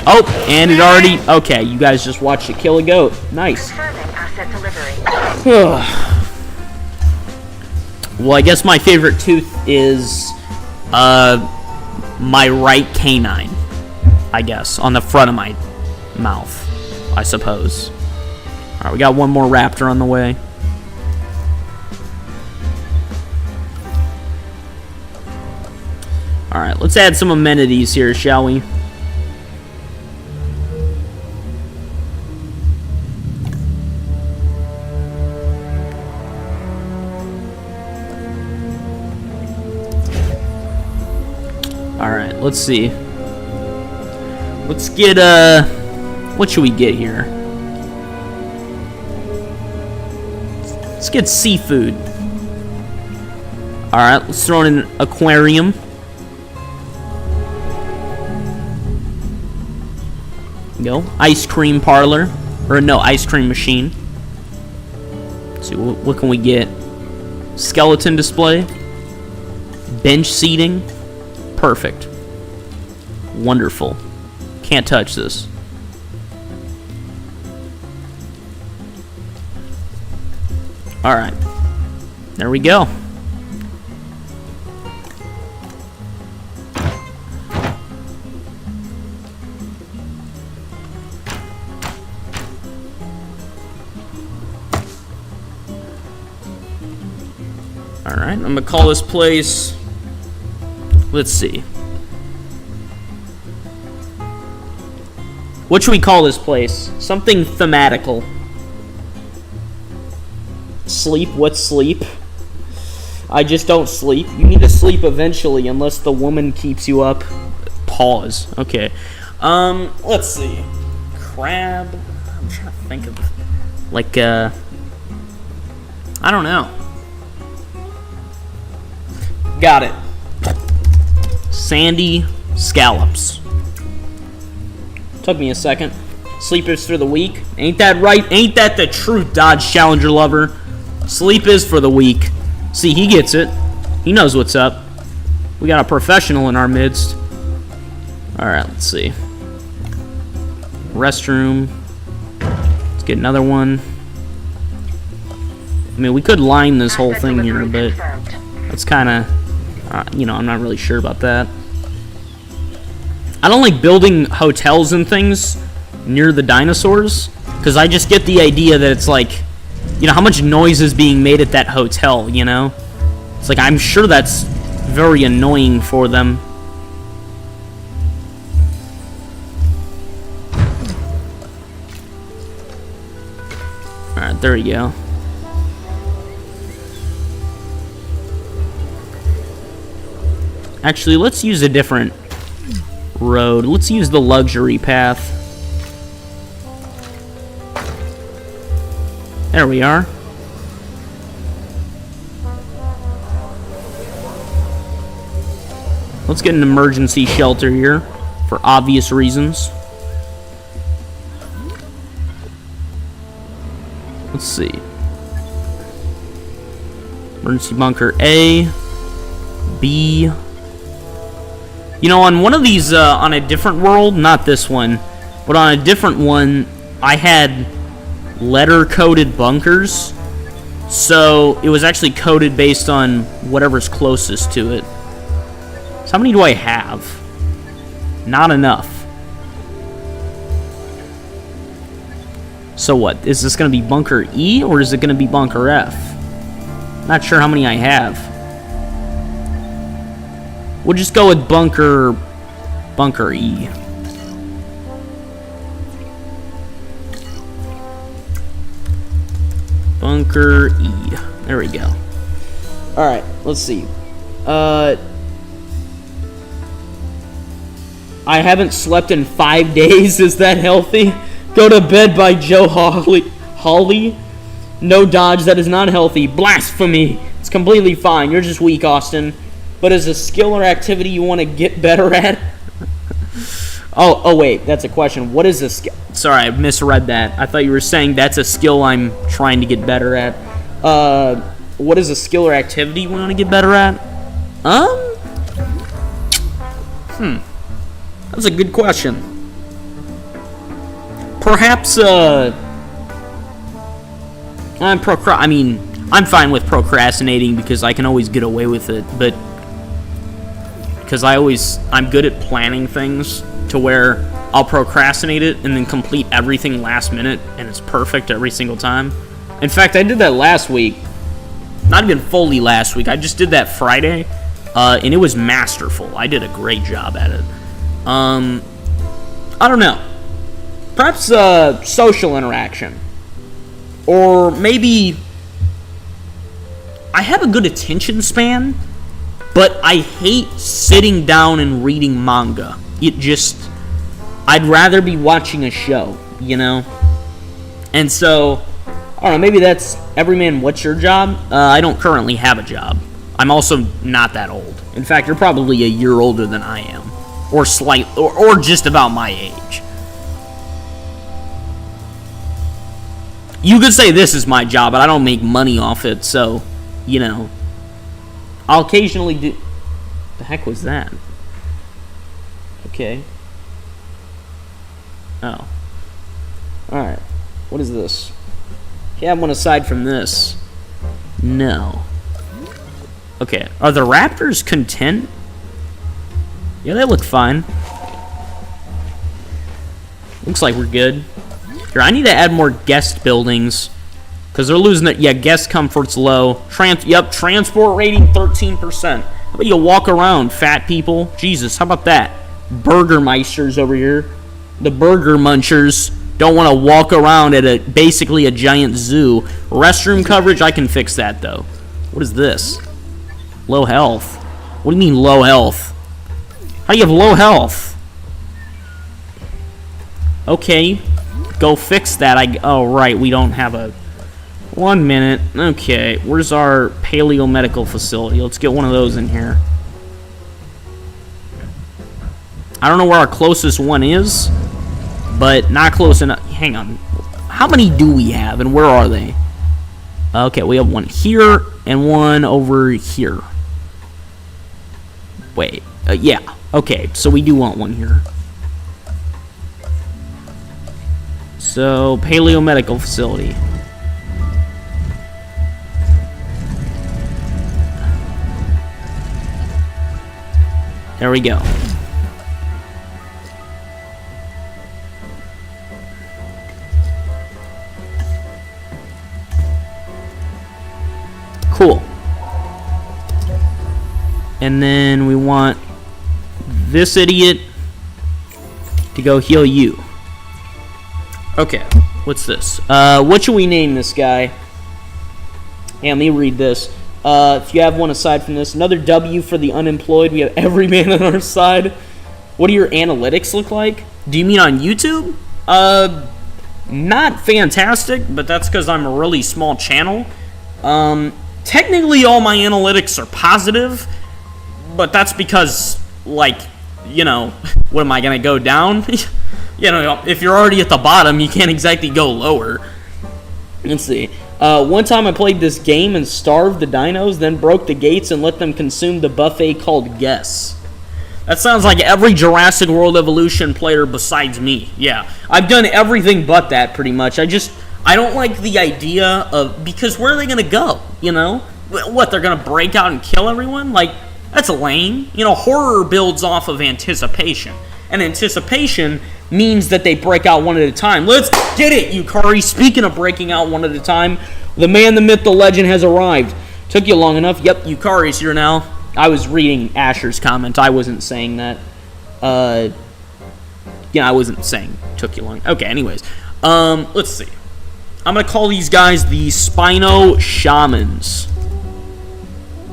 S1: Oh, and it already... Okay, you guys just watched it kill a goat. Nice. Well, I guess my favorite tooth is my right canine, I guess, on the front of my mouth, I suppose. Alright, we got one more raptor on the way. Alright, let's add some amenities here, shall we? Alright, let's see. Let's get, what should we get here? Let's get seafood. Alright, let's throw in an aquarium. Go. Ice cream parlor. Or no, ice cream machine. Let's see, what can we get? Skeleton display. Bench seating. Perfect. Wonderful. Can't touch this. Alright. There we go. Alright, I'm gonna call this place... Let's see. What should we call this place? Something thematical. Sleep? What's sleep? I just don't sleep. You need to sleep eventually unless the woman keeps you up. Pause. Okay. Let's see. Crab. I'm trying to think of... Like, I don't know. Got it. Sandy scallops. Took me a second. Sleep is for the weak. Ain't that right? Ain't that the truth, Dodge Challenger lover? Sleep is for the weak. See, he gets it. He knows what's up. We got a professional in our midst. Alright, let's see. Restroom. Let's get another one. I mean, we could line this whole thing here, but that's kind of... you know, I'm not really sure about that. I don't like building hotels and things near the dinosaurs, because I just get the idea that it's like, you know, how much noise is being made at that hotel, you know? It's like, I'm sure that's very annoying for them. Alright, there you go. Actually, let's use a different road. Let's use the luxury path. There we are. Let's get an emergency shelter here for obvious reasons. Let's see. Emergency bunker A, B. You know, on one of these, on a different world, not this one, but on a different one, I had letter-coded bunkers. So it was actually coded based on whatever's closest to it. So how many do I have? Not enough. So what? Is this going to be bunker E or is it going to be bunker F? Not sure how many I have. We'll just go with bunker E. Bunker E. There we go. Alright, let's see. I haven't slept in 5 days. Is that healthy? Go to bed by Joe Hawley. No, Dodge, that is not healthy. Blasphemy. It's completely fine. You're just weak, Austin. But is a skill or activity you want to get better at? Oh, wait, that's a question. What is a skill? Sorry, I misread that. I thought you were saying that's a skill I'm trying to get better at. What is a skill or activity you want to get better at? That's a good question. Perhaps, I'm fine with procrastinating because I can always get away with it, but because I'm good at planning things to where I'll procrastinate it and then complete everything last minute and it's perfect every single time. In fact, I did that last week. Not even fully last week. I just did that Friday, and it was masterful. I did a great job at it. I don't know. Perhaps social interaction. Or maybe I have a good attention span, but I hate sitting down and reading manga. I'd rather be watching a show, you know? And so, I don't know, maybe that's, everyman, what's your job? I don't currently have a job. I'm also not that old. In fact, you're probably a year older than I am. Or just about my age. You could say this is my job, but I don't make money off it, so, you know. I'll occasionally do... The heck was that? Okay. Oh. Alright. What is this? Do you have one aside from this? No. Okay. Are the raptors content? Yeah, they look fine. Looks like we're good. Here, I need to add more guest buildings. Because they're losing it. Yeah, guest comfort's low. Transport rating 13%. How about you walk around, fat people? Jesus, how about that? Burgermeisters over here. The burger munchers don't want to walk around at basically a giant zoo. Restroom coverage, I can fix that, though. What is this? Low health. What do you mean low health? How do you have low health? Okay. Go fix that. Oh, right. We don't have a... 1 minute. Okay. Where's our paleo-medical facility? Let's get one of those in here. I don't know where our closest one is, but not close enough. Hang on. How many do we have, and where are they? Okay, we have one here and one over here. Wait. Yeah. Okay, so we do want one here. So, paleo medical facility. There we go. Cool. And then we want this idiot to go heal you. Okay, what's this? What should we name this guy? Yeah, let me read this. If you have one aside from this, another W for the unemployed. We have every man on our side. What do your analytics look like? Do you mean on YouTube? Not fantastic, but that's because I'm a really small channel. Technically, all my analytics are positive, but that's because, like, you know, what am I gonna go down? You know, if you're already at the bottom, you can't exactly go lower. Let's see. One time I played this game and starved the dinos, then broke the gates and let them consume the buffet called Guess. That sounds like every Jurassic World Evolution player besides me. Yeah, I've done everything but that pretty much. I don't like the idea of, because where are they going to go, you know? What, they're going to break out and kill everyone? Like, that's lame. You know, horror builds off of anticipation. And anticipation means that they break out one at a time. Let's get it, Yukari. Speaking of breaking out one at a time, the man, the myth, the legend has arrived. Took you long enough. Yep, Yukari's here now. I was reading Asher's comment. I wasn't saying that. Yeah, I wasn't saying took you long. Okay, anyways. Let's see. I'm going to call these guys the Spino Shamans.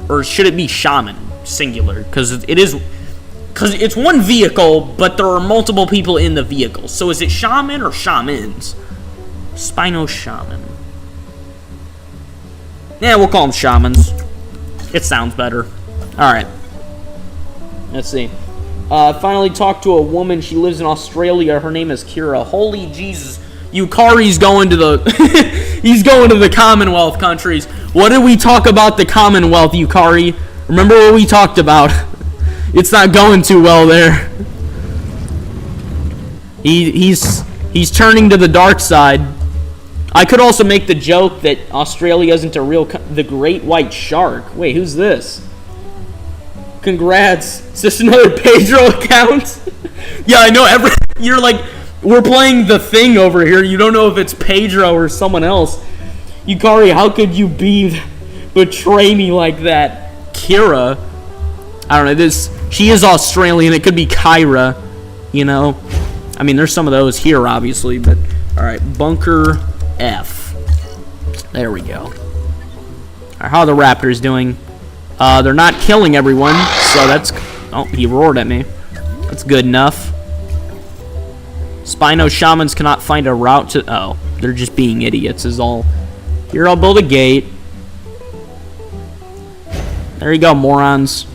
S1: Or should it be Shaman, singular? Because it's one vehicle, but there are multiple people in the vehicle. So is it Shaman or Shamans? Spino Shaman. Yeah, we'll call them Shamans. It sounds better. Alright. Let's see. Finally talked to a woman. She lives in Australia. Her name is Kira. Holy Jesus. Yukari's going to the... he's going to the Commonwealth countries. What did we talk about the Commonwealth, Yukari? Remember what we talked about. It's not going too well there. He's turning to the dark side. I could also make the joke that Australia isn't a real... the Great White Shark. Wait, who's this? Congrats. Is this another Pedro account? Yeah, I know. You're like... We're playing The Thing over here. You don't know if it's Pedro or someone else. Yukari, how could you betray me like that? Kira. I don't know. She is Australian. It could be Kyra. You know? I mean, there's some of those here, obviously. But, alright. Bunker F. There we go. Alright, how are the Raptors doing? They're not killing everyone. So that's... Oh, he roared at me. That's good enough. Spino Shamans cannot find a route to... Oh, they're just being idiots is all. Here, I'll build a gate. There you go, morons.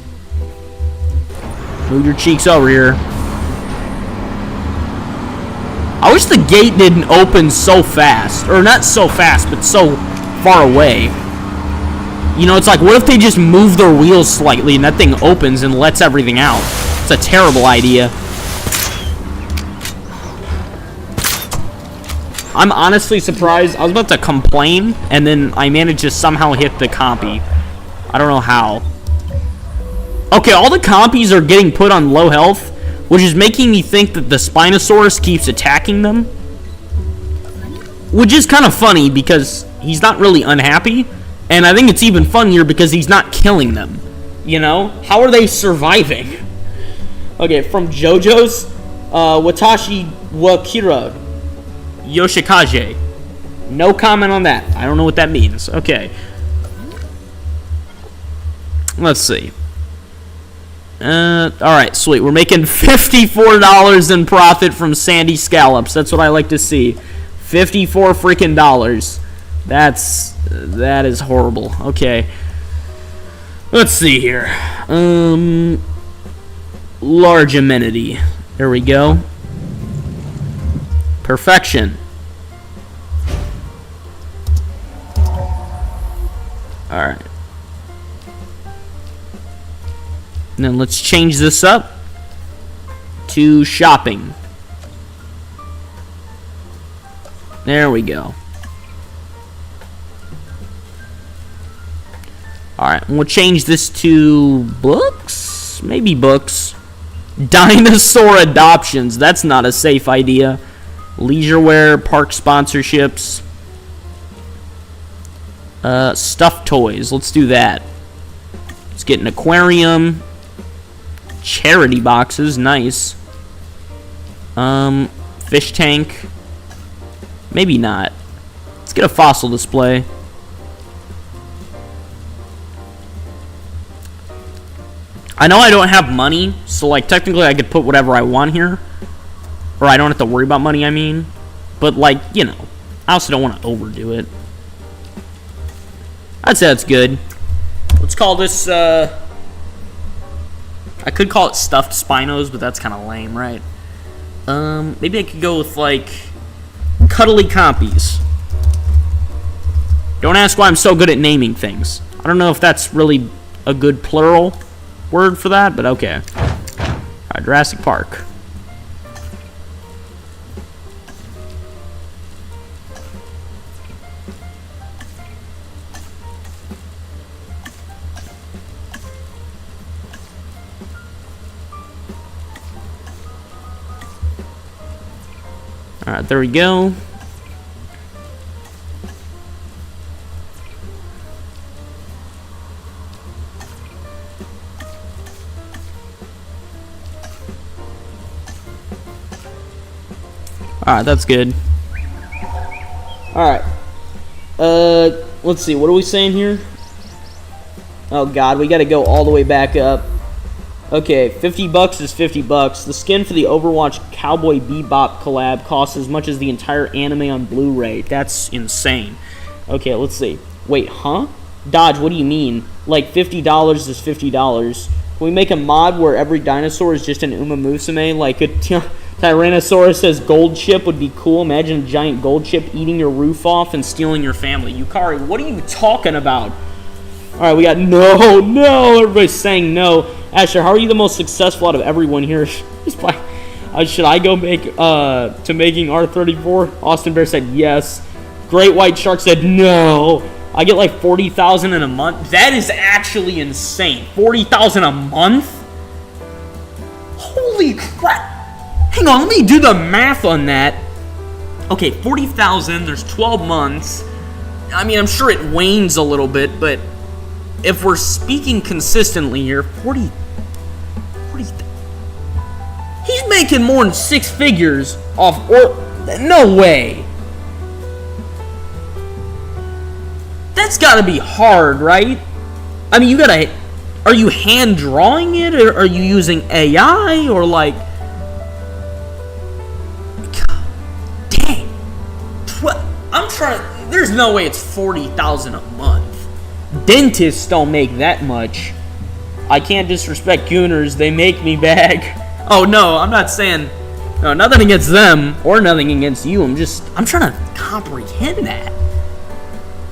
S1: Move your cheeks over here. I wish the gate didn't open so fast. Or not so fast, but so far away. You know, it's like, what if they just move their wheels slightly and that thing opens and lets everything out? It's a terrible idea. I'm honestly surprised. I was about to complain, and then I managed to somehow hit the compy. I don't know how. Okay, all the compies are getting put on low health, which is making me think that the Spinosaurus keeps attacking them. Which is kind of funny, because he's not really unhappy, and I think it's even funnier because he's not killing them. You know? How are they surviving? Okay, from JoJo's, Watashi wa Kira Yoshikage. No comment on that. I don't know what that means. Okay. Let's see. Alright, sweet. We're making $54 in profit from Sandy Scallops. That's what I like to see. 54 freaking dollars. That is horrible. Okay. Let's see here. Large amenity. There we go. Perfection. Alright. And then let's change this up to shopping. There we go. Alright, we'll change this to books? Maybe books. Dinosaur adoptions. That's not a safe idea. Leisure wear, park sponsorships. Stuffed toys. Let's do that. Let's get an aquarium. Charity boxes. Nice. Fish tank. Maybe not. Let's get a fossil display. I know I don't have money, so like technically I could put whatever I want here. Or I don't have to worry about money, I mean. But like, you know, I also don't want to overdo it. I'd say that's good. Let's call this, I could call it stuffed Spinos, but that's kind of lame, right? Maybe I could go with like cuddly compies. Don't ask why I'm so good at naming things. I don't know if that's really a good plural word for that, but okay. Alright, Jurassic Park. Alright, there we go. Alright, that's good. Alright. Let's see, what are we saying here? Oh god, we gotta go all the way back up. Okay, $50 is $50. The skin for the Overwatch Cowboy Bebop collab costs as much as the entire anime on Blu-ray. That's insane. Okay, let's see. Wait, huh? Dodge, what do you mean? Like, $50 is $50. Can we make a mod where every dinosaur is just an Uma Musume? Like, a Tyrannosaurus says gold chip would be cool. Imagine a giant gold chip eating your roof off and stealing your family. Yukari, what are you talking about? Alright, we got no. Everybody's saying no. Asher, how are you the most successful out of everyone here? Should I go make to making R34? Austin Bear said yes. Great White Shark said no. I get like 40,000 in a month. That is actually insane. 40,000 a month? Holy crap. Hang on, let me do the math on that. Okay, 40,000, there's 12 months. I mean, I'm sure it wanes a little bit, but if we're speaking consistently here, 40, he's making more than 6 figures off, or, no way. That's gotta be hard, right? I mean, are you hand drawing it, or are you using AI, or like, God, dang, I'm trying, there's no way it's 40,000 a month. Dentists don't make that much. I can't disrespect Gooners, they make me bag. Oh no, I'm not saying No, nothing against them or nothing against you. I'm trying to comprehend that.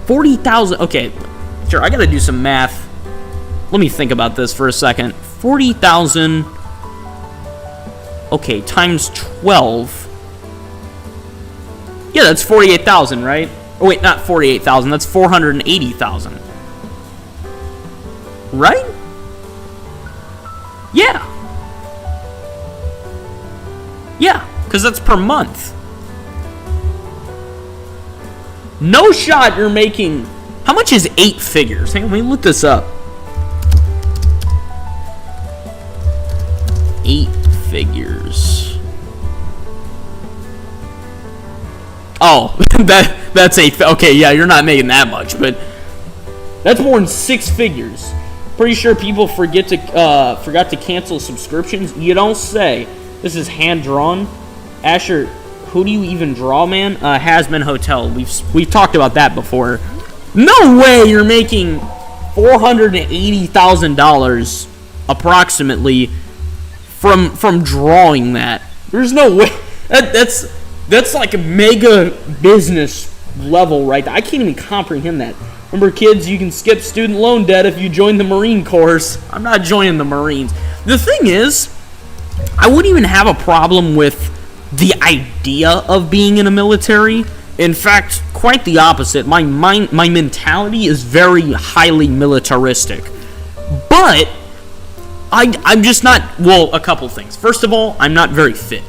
S1: 40,000. Okay, sure. I gotta do some math. Let me think about this for a second. 40,000. Okay, times 12. Yeah, that's 48,000, right? Oh wait, not 48,000. That's 480,000. Right? Yeah. Yeah, because that's per month. No shot you're making... How much is 8 figures? Hang on, let me look this up. 8 figures. Oh, that's 8... Okay, yeah, you're not making that much, but... That's more than 6 figures. Pretty sure people forgot to cancel subscriptions. You don't say. This is hand-drawn. Asher, who do you even draw, man? Hasman Hotel. We've talked about that before. No way you're making $480,000 approximately from drawing that. There's no way. That's like a mega business level right there. I can't even comprehend that. Remember, kids, you can skip student loan debt if you join the Marine Corps. I'm not joining the Marines. The thing is, I wouldn't even have a problem with the idea of being in a military. In fact, quite the opposite. My mentality is very highly militaristic. But I'm just not... Well, a couple things. First of all, I'm not very fit.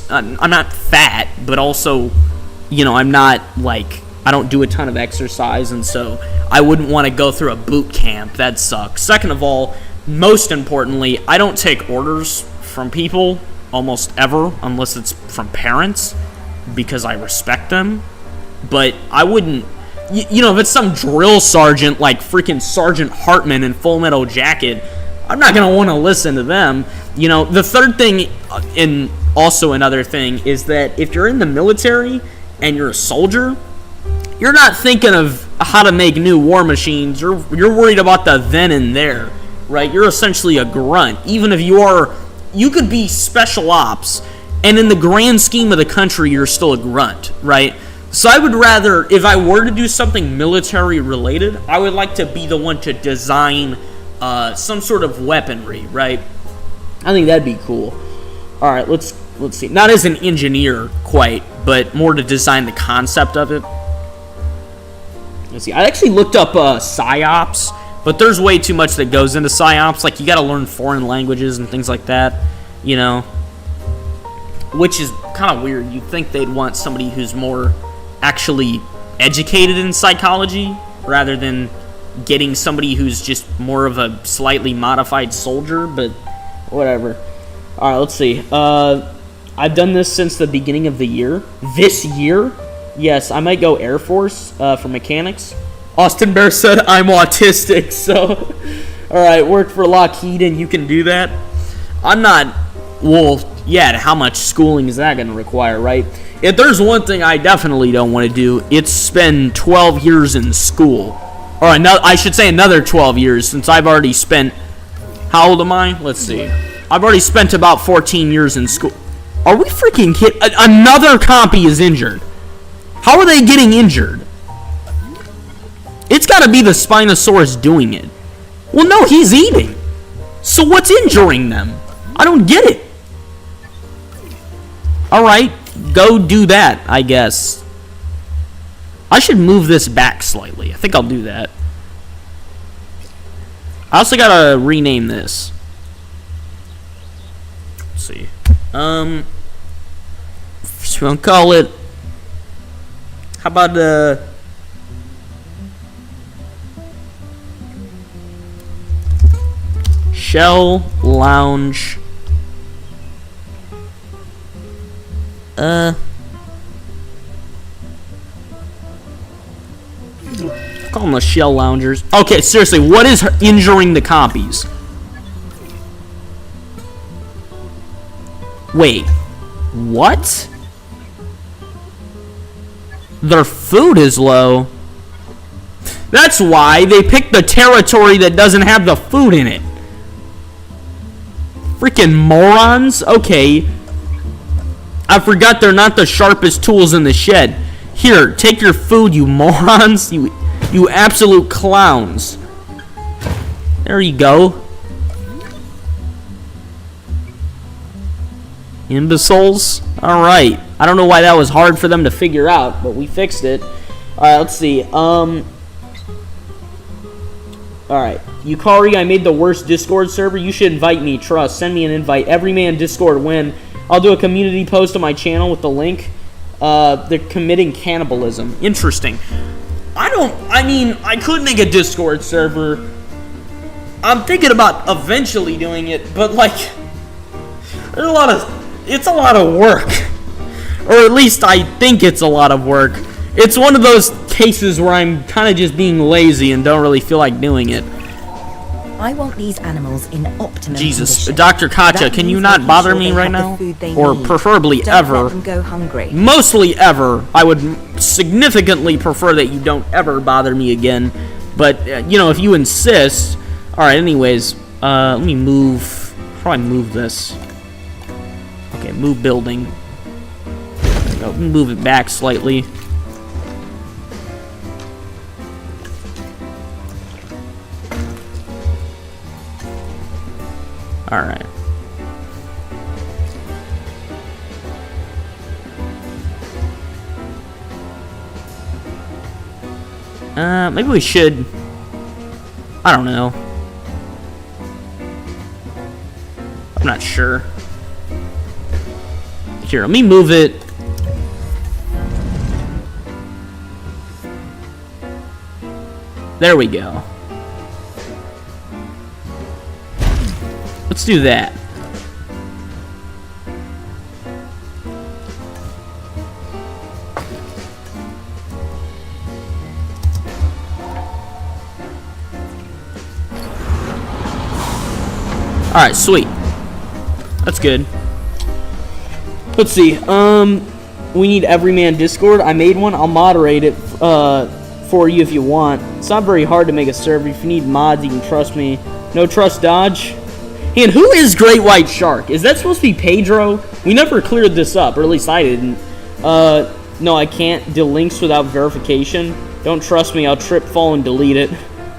S1: I'm not fat, but also, you know, I'm not like... I don't do a ton of exercise, and so I wouldn't want to go through a boot camp. That sucks. Second of all, most importantly, I don't take orders from people almost ever unless it's from parents because I respect them. But I wouldn't, you know, if it's some drill sergeant like freaking Sergeant Hartman in Full Metal Jacket, I'm not going to want to listen to them. You know, the third thing, and also another thing, is that if you're in the military and you're a soldier, you're not thinking of how to make new war machines. You're worried about the then and there, right? You're essentially a grunt. Even if you could be special ops, and in the grand scheme of the country, you're still a grunt, right? So I would rather, if I were to do something military related, I would like to be the one to design some sort of weaponry, right? I think that'd be cool. All right, let's see. Not as an engineer quite, but more to design the concept of it. Let's see. I actually looked up PsyOps, but there's way too much that goes into PsyOps. Like, you got to learn foreign languages and things like that, you know, which is kind of weird. You'd think they'd want somebody who's more actually educated in psychology rather than getting somebody who's just more of a slightly modified soldier, but whatever. All right, let's see. I've done this since the beginning of the year. This year? Yes, I might go Air Force for mechanics. Austin Bear said I'm autistic, so... Alright, work for Lockheed and you can do that. I'm not... Well, yeah, how much schooling is that going to require, right? If there's one thing I definitely don't want to do, it's spend 12 years in school. Or I should say another 12 years, since I've already spent... How old am I? Let's see. I've already spent about 14 years in school. Are we freaking kidding? Another compy is injured. How are they getting injured? It's got to be the Spinosaurus doing it. Well, no, he's eating. So what's injuring them? I don't get it. Alright, go do that, I guess. I should move this back slightly. I think I'll do that. I also gotta rename this. Let's see. So we'll call it... How about, Shell Lounge. Call them the Shell Loungers. Okay, seriously, what is injuring the compies? Wait, what? Their food is low. That's why they picked the territory that doesn't have the food in it. Freaking morons. Okay. I forgot they're not the sharpest tools in the shed. Here, take your food, you morons. You absolute clowns. There you go. Imbeciles? Alright. I don't know why that was hard for them to figure out, but we fixed it. Alright, let's see. Alright. Yukari, I made the worst Discord server. You should invite me. Trust. Send me an invite. Everyman Discord win. I'll do a community post on my channel with the link. They're committing cannibalism. Interesting. I could make a Discord server. I'm thinking about eventually doing it, but like, it's a lot of work. Or at least I think it's a lot of work. It's one of those cases where I'm kind of just being lazy and don't really feel like doing it.
S4: I want these animals in optimum
S1: Jesus,
S4: condition.
S1: Dr. Katya,
S4: That
S1: can you
S4: means
S1: not
S4: making
S1: bother
S4: sure
S1: me
S4: they
S1: right
S4: have the
S1: now?
S4: food they
S1: Or
S4: need.
S1: preferably
S4: Don't
S1: ever.
S4: let them go hungry.
S1: Mostly ever. I would significantly prefer that you don't ever bother me again. But, if you insist. Alright, anyways. Let me move. How do I move this? Okay, move building. There we go. Move it back slightly. Alright. Maybe we should... I don't know. I'm not sure. Here, let me move it. There we go. Let's do that. Alright, sweet. That's good. Let's see. We need Everyman Discord. I made one. I'll moderate it for you if you want. It's not very hard to make a server. If you need mods, you can trust me. No trust dodge. And who is Great White Shark? Is that supposed to be Pedro? We never cleared this up, or at least I didn't. No, I can't do links without verification. Don't trust me, I'll trip, fall, and delete it.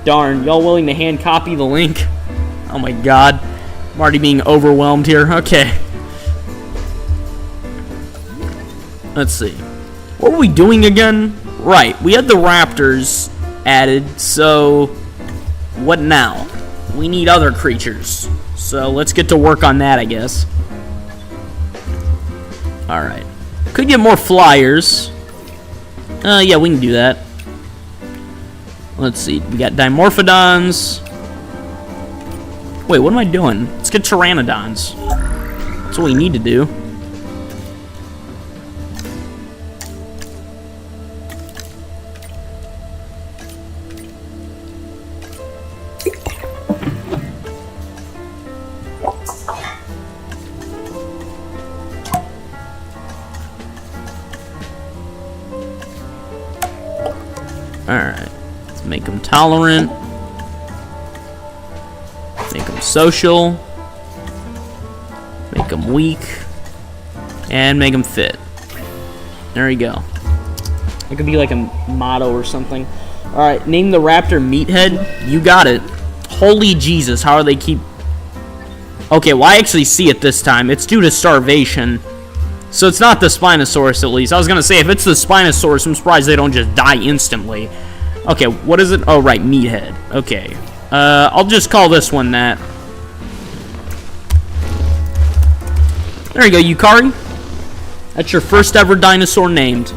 S1: Darn, y'all willing to hand copy the link? Oh my god. I'm already being overwhelmed here. Okay. Let's see. What were we doing again? Right, we had the raptors added, so what now? We need other creatures. So let's get to work on that, I guess. Alright. Could get more flyers. Yeah, we can do that. Let's see. We got Dimorphodons. Wait, what am I doing? Let's get Pteranodons. That's what we need to do. Alright, let's make them tolerant, make them social, make them weak, and make them fit. There you go. It could be like a motto or something. Alright, name the raptor Meathead. You got it. Holy Jesus, how are they keep... Okay, well I actually see it this time. It's due to starvation. So it's not the Spinosaurus, at least. I was going to say, if it's the Spinosaurus, I'm surprised they don't just die instantly. Okay, what is it? Oh, right, Meathead. Okay. I'll just call this one that. There you go, Yukari. That's your first ever dinosaur named.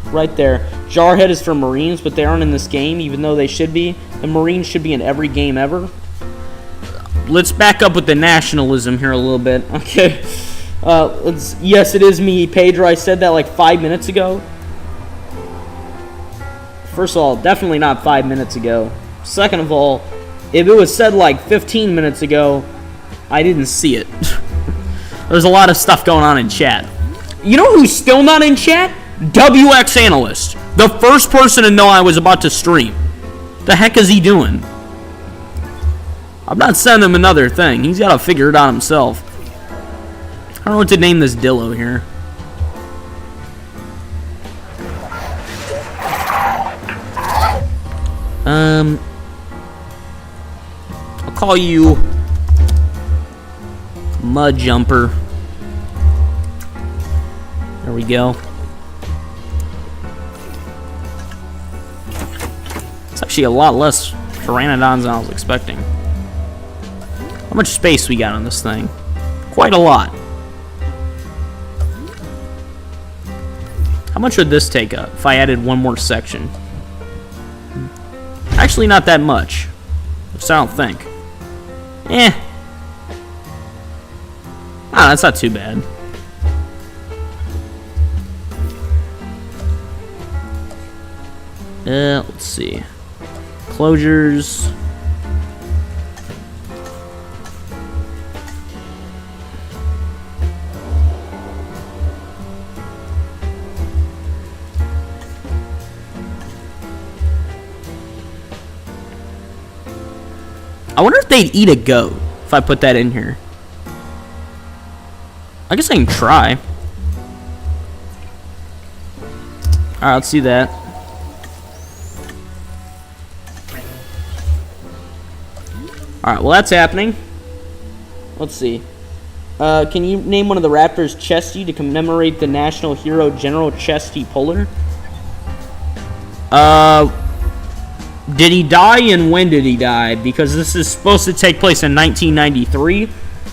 S1: Right there. Jarhead is for Marines, but they aren't in this game, even though they should be. The Marines should be in every game ever. Let's back up with the nationalism here a little bit. Okay. Yes, it is me, Pedro. I said that like 5 minutes ago. First of all, definitely not 5 minutes ago. Second of all, if it was said like 15 minutes ago, I didn't see it. There's a lot of stuff going on in chat. You know who's still not in chat? WX Analyst. The first person to know I was about to stream. The heck is he doing? I'm not sending him another thing. He's got to figure it out himself. I don't know what to name this Dillo here. I'll call you Mud Jumper. There we go. It's actually a lot less pteranodons than I was expecting. How much space we got on this thing? Quite a lot. How much would this take up if I added one more section? Actually, not that much. So I don't think. Ah, that's not too bad. Let's see. Closures. I wonder if they'd eat a goat if I put that in here. I guess I can try. Alright, let's do that. Alright, well that's happening. Let's see. Can you name one of the raptors Chesty to commemorate the national hero General Chesty Puller? Did he die and when did he die? Because this is supposed to take place in 1993.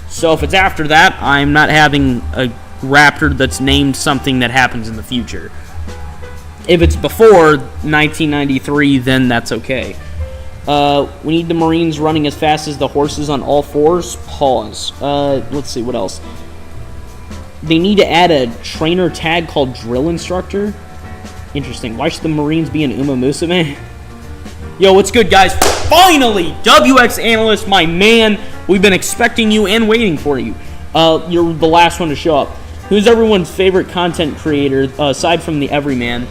S1: So if it's after that, I'm not having a raptor that's named something that happens in the future. If it's before 1993, then that's okay. We need the Marines running as fast as the horses on all fours. Pause. Let's see, what else? They need to add a trainer tag called Drill Instructor. Interesting. Why should the Marines be an Uma Musume? Yo, what's good, guys? Finally! WX Analyst, my man. We've been expecting you and waiting for you. You're the last one to show up. Who's everyone's favorite content creator, aside from the Everyman?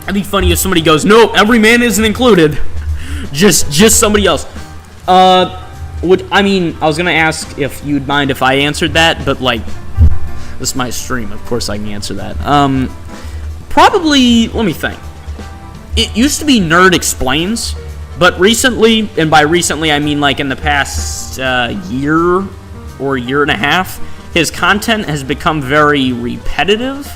S1: It'd be funny if somebody goes, no, Everyman isn't included. just somebody else. I was gonna ask if you'd mind if I answered that, but like, this is my stream. Of course I can answer that. Probably, let me think. It used to be Nerd Explains, but recently, and by recently I mean like in the past year or year and a half, his content has become very repetitive,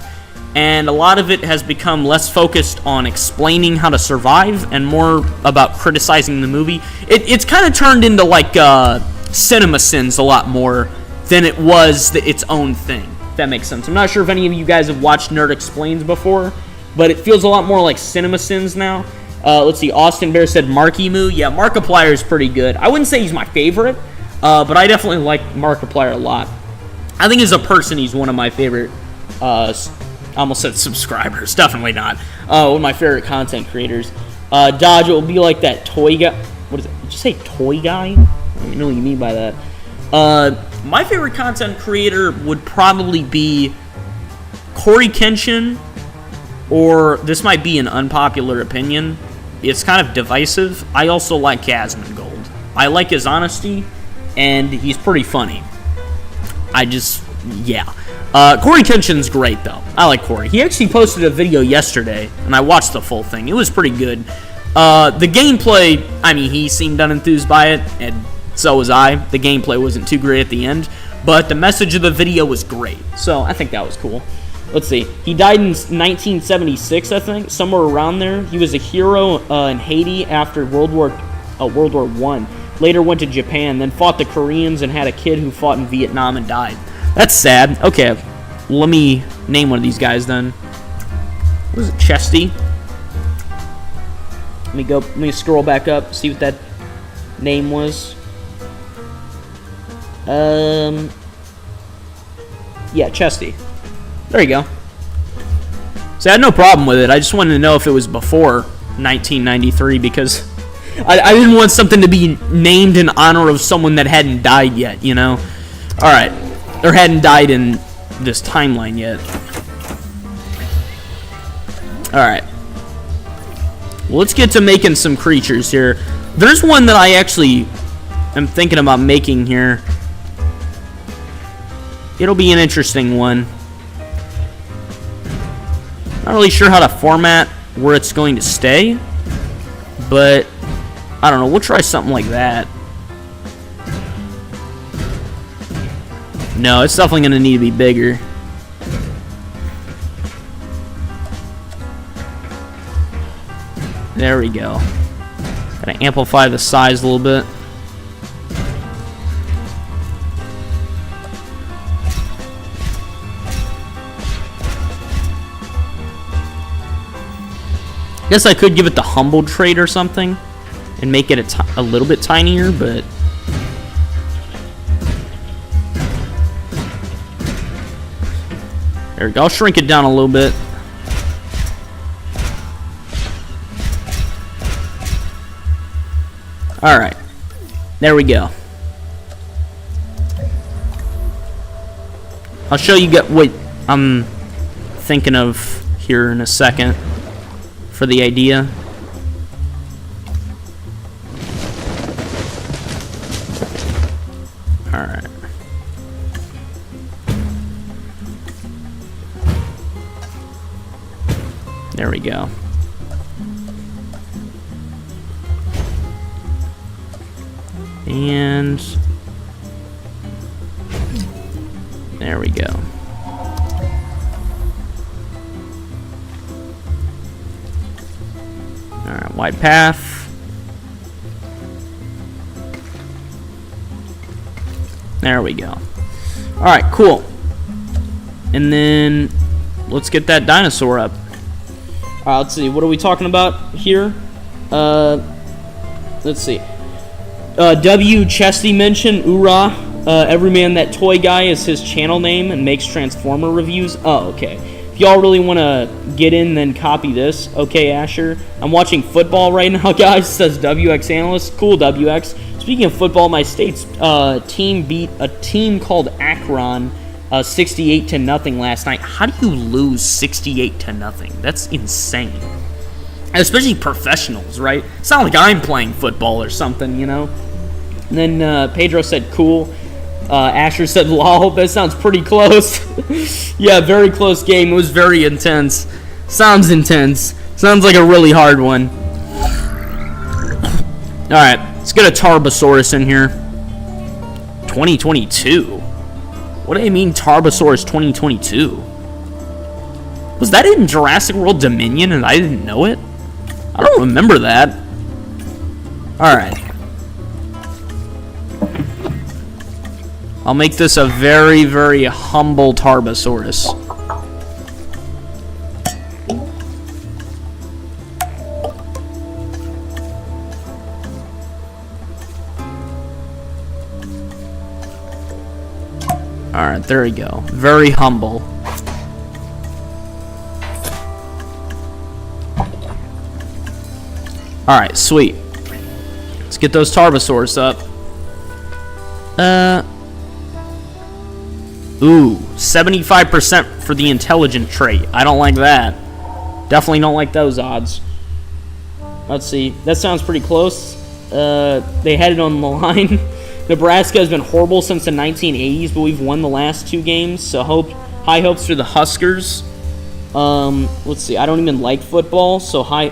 S1: and a lot of it has become less focused on explaining how to survive and more about criticizing the movie. It's kind of turned into like Cinema Sins a lot more than it was its own thing, if that makes sense. I'm not sure if any of you guys have watched Nerd Explains before, but it feels a lot more like Cinema Sins now. Let's see, Austin Bear said Markiplier. Yeah, Markiplier is pretty good. I wouldn't say he's my favorite, but I definitely like Markiplier a lot. I think as a person, he's one of my favorite, I almost said subscribers, definitely not. One of my favorite content creators. Dodge, it will be like that toy guy. What is it? Did you say toy guy? I don't even know what you mean by that. My favorite content creator would probably be Corey Kenshin, or this might be an unpopular opinion. It's kind of divisive. I also like Asmongold. I like his honesty, and he's pretty funny. Corey Kenshin's great, though. I like Corey. He actually posted a video yesterday, and I watched the full thing. It was pretty good. The gameplay, I mean, he seemed unenthused by it, and so was I. The gameplay wasn't too great at the end, but the message of the video was great, so I think that was cool. Let's see. He died in 1976, I think, somewhere around there. He was a hero in Haiti after World War I. Later went to Japan, then fought the Koreans and had a kid who fought in Vietnam and died. That's sad. Okay, let me name one of these guys then. What is it? Chesty. Let me scroll back up, see what that name was. Yeah, Chesty. There you go. So I had no problem with it. I just wanted to know if it was before 1993 because I didn't want something to be named in honor of someone that hadn't died yet, you know? Alright. Or hadn't died in this timeline yet. Alright. Well, let's get to making some creatures here. There's one that I actually am thinking about making here. It'll be an interesting one. Not really sure how to format where it's going to stay, but I don't know, we'll try something like that. No, it's definitely going to need to be bigger. There we go. Gotta amplify the size a little bit. I guess I could give it the humble trait or something and make it a little bit tinier, but there we go. I'll shrink it down a little bit. Alright. There we go. I'll show you what I'm thinking of here in a second for the idea. Alright. There we go. And there we go. Alright, wide path. There we go. Alright, cool. And then let's get that dinosaur up. Alright, let's see. What are we talking about here? Let's see. W. Chesty mentioned, Oorah. Everyman That Toy Guy is his channel name and makes Transformer reviews. Oh, okay. If y'all really want to get in, then copy this. Okay, Asher. I'm watching football right now, guys, says WX Analyst. Cool, WX. Speaking of football, my state's team beat a team called Akron 68-0 last night. How do you lose 68-0? That's insane. Especially professionals, right? It's not like I'm playing football or something, you know? And then Pedro said, cool. Asher said, lol, that sounds pretty close. Yeah, very close game. It was very intense. Sounds intense. Sounds like a really hard one. Alright, let's get a Tarbosaurus in here. 2022? What do you mean Tarbosaurus 2022? Was that in Jurassic World Dominion and I didn't know it? I don't remember that. Alright. I'll make this a very, very humble Tarbosaurus. Alright, there we go. Very humble. Alright, sweet. Let's get those Tarbosaurus up. Ooh, 75% for the intelligent trait. I don't like that. Definitely don't like those odds. Let's see. That sounds pretty close. They had it on the line. Nebraska has been horrible since the 1980s, but we've won the last 2 games, so high hopes for the Huskers. Let's see. I don't even like football, so I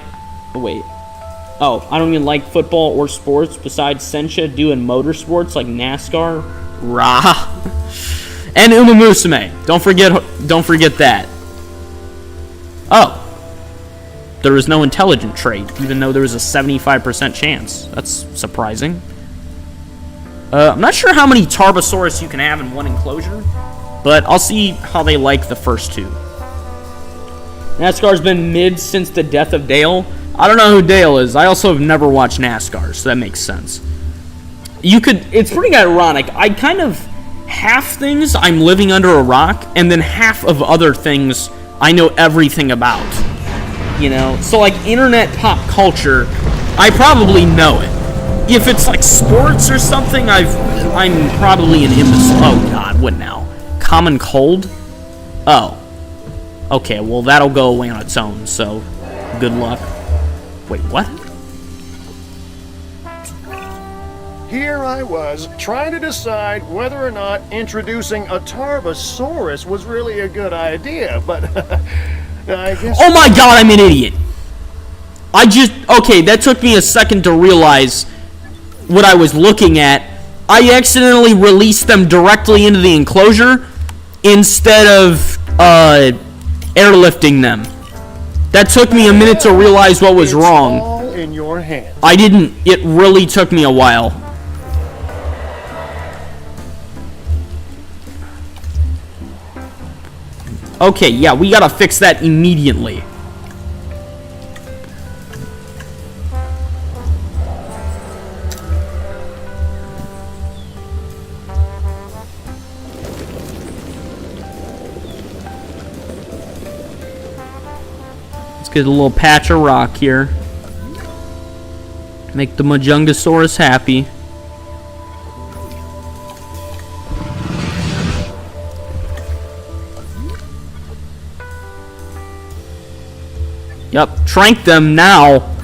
S1: don't even like football or sports besides Sencha doing motorsports like NASCAR. Rah. And Uma Musume. Don't forget that. Oh. There was no intelligent trait, even though there was a 75% chance. That's surprising. I'm not sure how many Tarbosaurus you can have in one enclosure, but I'll see how they like the first 2. NASCAR's been mid since the death of Dale. I don't know who Dale is. I also have never watched NASCAR, so that makes sense. It's pretty ironic. I kind of, half things I'm living under a rock, and then half of other things I know everything about. You know? So, like, internet pop culture, I probably know it. If it's, like, sports or something, I'm probably an imbecile. Oh, God, what now? Common cold? Oh. Okay, well, that'll go away on its own, so good luck. Wait, what?
S5: Here I was, trying to decide whether or not introducing a Tarbosaurus was really a good idea, but I guess...
S1: Oh my God, I'm an idiot! Okay, that took me a second to realize what I was looking at. I accidentally released them directly into the enclosure instead of airlifting them. That took me a minute to realize what was wrong.
S5: All in your hands.
S1: I didn't. It really took me a while. Okay, yeah, we gotta fix that immediately. Let's get a little patch of rock here. Make the Majungasaurus happy. Yep, trank them now.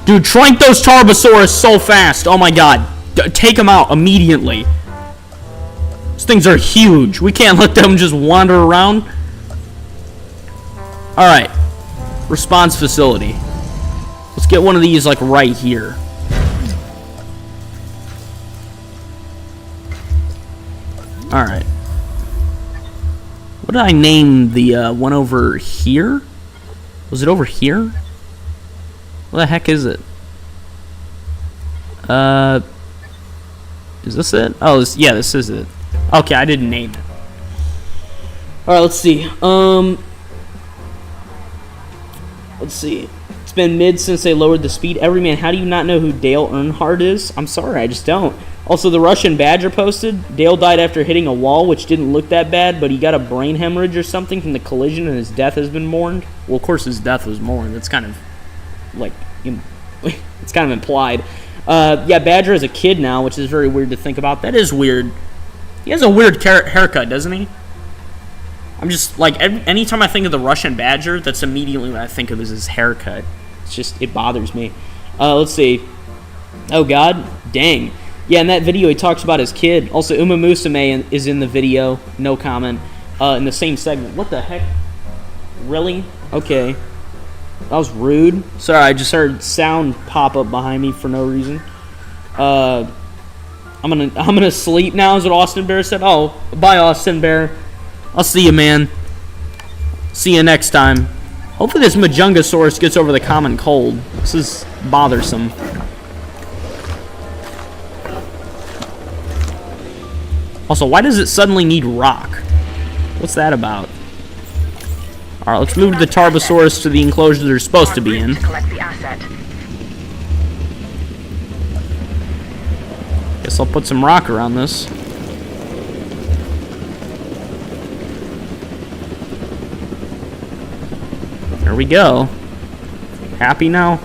S1: Dude, trank those Tarbosaurus so fast. Oh my god. Take them out immediately. These things are huge. We can't let them just wander around. Alright. Response facility. Let's get one of these, like, right here. Alright. What did I name the one over here? Was it over here? What the heck is it? Is this it? Oh, yeah, this is it. Okay, I didn't name it. Alright, let's see. Let's see. It's been mid since they lowered the speed. Everyman, how do you not know who Dale Earnhardt is? I'm sorry, I just don't. Also, the Russian Badger posted, Dale died after hitting a wall, which didn't look that bad, but he got a brain hemorrhage or something from the collision, and his death has been mourned. Well, of course his death was mourned. That's kind of, like, it's kind of implied. Yeah, Badger is a kid now, which is very weird to think about. That is weird. He has a weird haircut, doesn't he? I'm just, like, anytime I think of the Russian Badger, that's immediately what I think of is his haircut. It's just, it bothers me. Let's see. Oh, God. Dang. Yeah, in that video, he talks about his kid. Also, Uma Musume is in the video. No comment. In the same segment. What the heck? Really? Okay. That was rude. Sorry, I just heard sound pop up behind me for no reason. I'm gonna sleep now, is what Austin Bear said. Oh, bye, Austin Bear. I'll see you, man. See you next time. Hopefully this Majungasaurus gets over the common cold. This is bothersome. Also, why does it suddenly need rock? What's that about? Alright, let's move the Tarbosaurus to the enclosure they're supposed to be in.
S2: Collect the asset.
S1: Guess I'll put some rock around this. There we go. Happy now?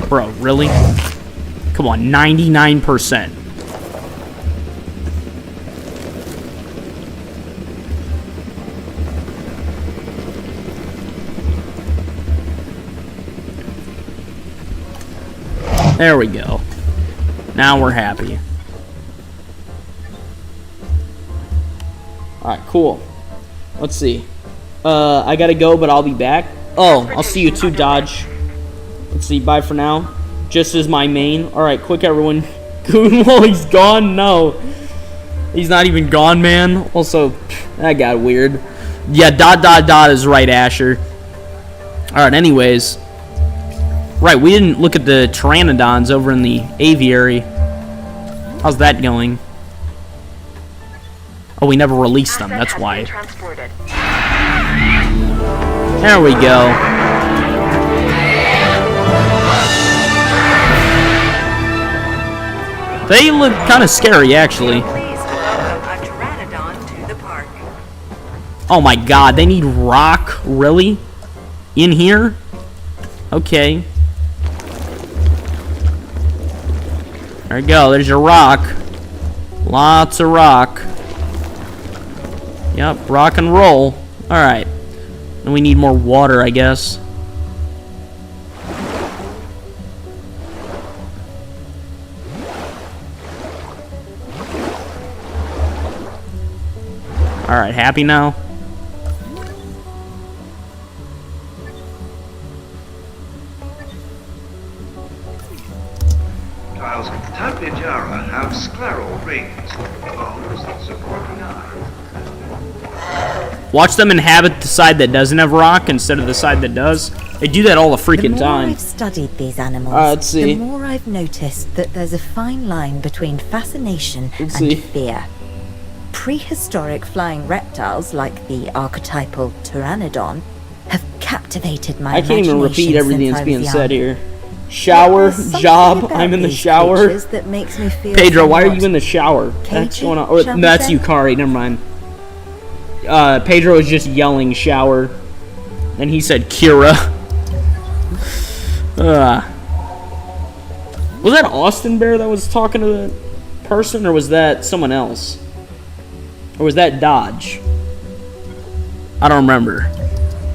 S1: Bro, really? Come on, 99%. There we go. Now we're happy. Alright, cool. Let's see. I gotta go, but I'll be back. Oh, I'll see you too, Dodge. Let's see, bye for now. Just as my main. Alright, quick everyone. Goonwall, he's gone? No. He's not even gone, man. Also, that got weird. Yeah, ... is right, Asher. Alright, anyways. Right, we didn't look at the Pteranodons over in the aviary. How's that going? Oh, we never released them, that's why. There we go. They look kind of scary, actually. Oh my god, they need rock? Really? In here? Okay. There you go, there's your rock. Lots of rock. Yep, rock and roll. Alright. And we need more water, I guess. Alright, happy now?
S6: scleral rings, bones that support the eye.
S1: Watch them inhabit the side that doesn't have rock instead of the side that does. They do that all the freaking
S4: The more
S1: time.
S4: I've studied these animals,
S1: Let's see.
S4: the more I've noticed that there's a fine line between fascination
S1: Let's
S4: and
S1: see.
S4: fear. Prehistoric flying reptiles like the archetypal pteranodon have captivated my
S1: I can't even repeat
S4: imagination
S1: everything
S4: since
S1: that's
S4: I
S1: being
S4: was
S1: said
S4: young.
S1: here. Shower,
S4: There's something
S1: job,
S4: about
S1: I'm in the
S4: these
S1: shower.
S4: creatures that makes me feel
S1: Pedro, why are
S4: somewhat
S1: you in the shower? That's
S4: cagey,
S1: going on. Or
S4: shall we
S1: that's
S4: say?
S1: Yukari, never mind. Pedro was just yelling shower. And he said Kira. Was that Austin Bear that was talking to the person, or was that someone else? Or was that Dodge? I don't remember.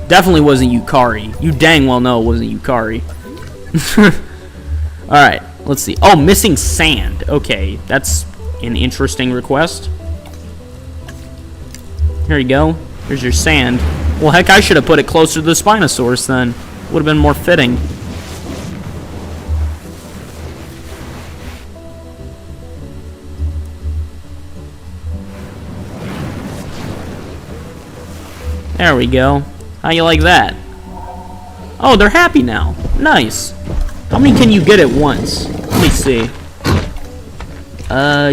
S1: Definitely wasn't Yukari. You dang well know it wasn't Yukari. Alright, let's see. Oh, missing sand. Okay, that's an interesting request. Here you go. Here's your sand. Well, heck, I should have put it closer to the Spinosaurus then. Would have been more fitting. There we go. How you like that? Oh, they're happy now. Nice. How many can you get at once? Let me see.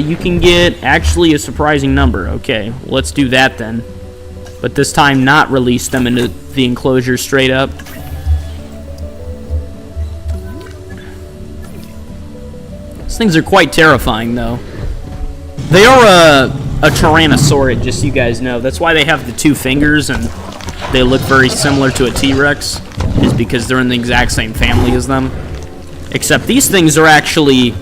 S1: You can get actually a surprising number. Okay, let's do that then. But this time not release them into the enclosure straight up. These things are quite terrifying though. They are a Tyrannosaurid, just so you guys know. That's why they have the two fingers and they look very similar to a T-Rex, is because they're in the exact same family as them. Except these things are actually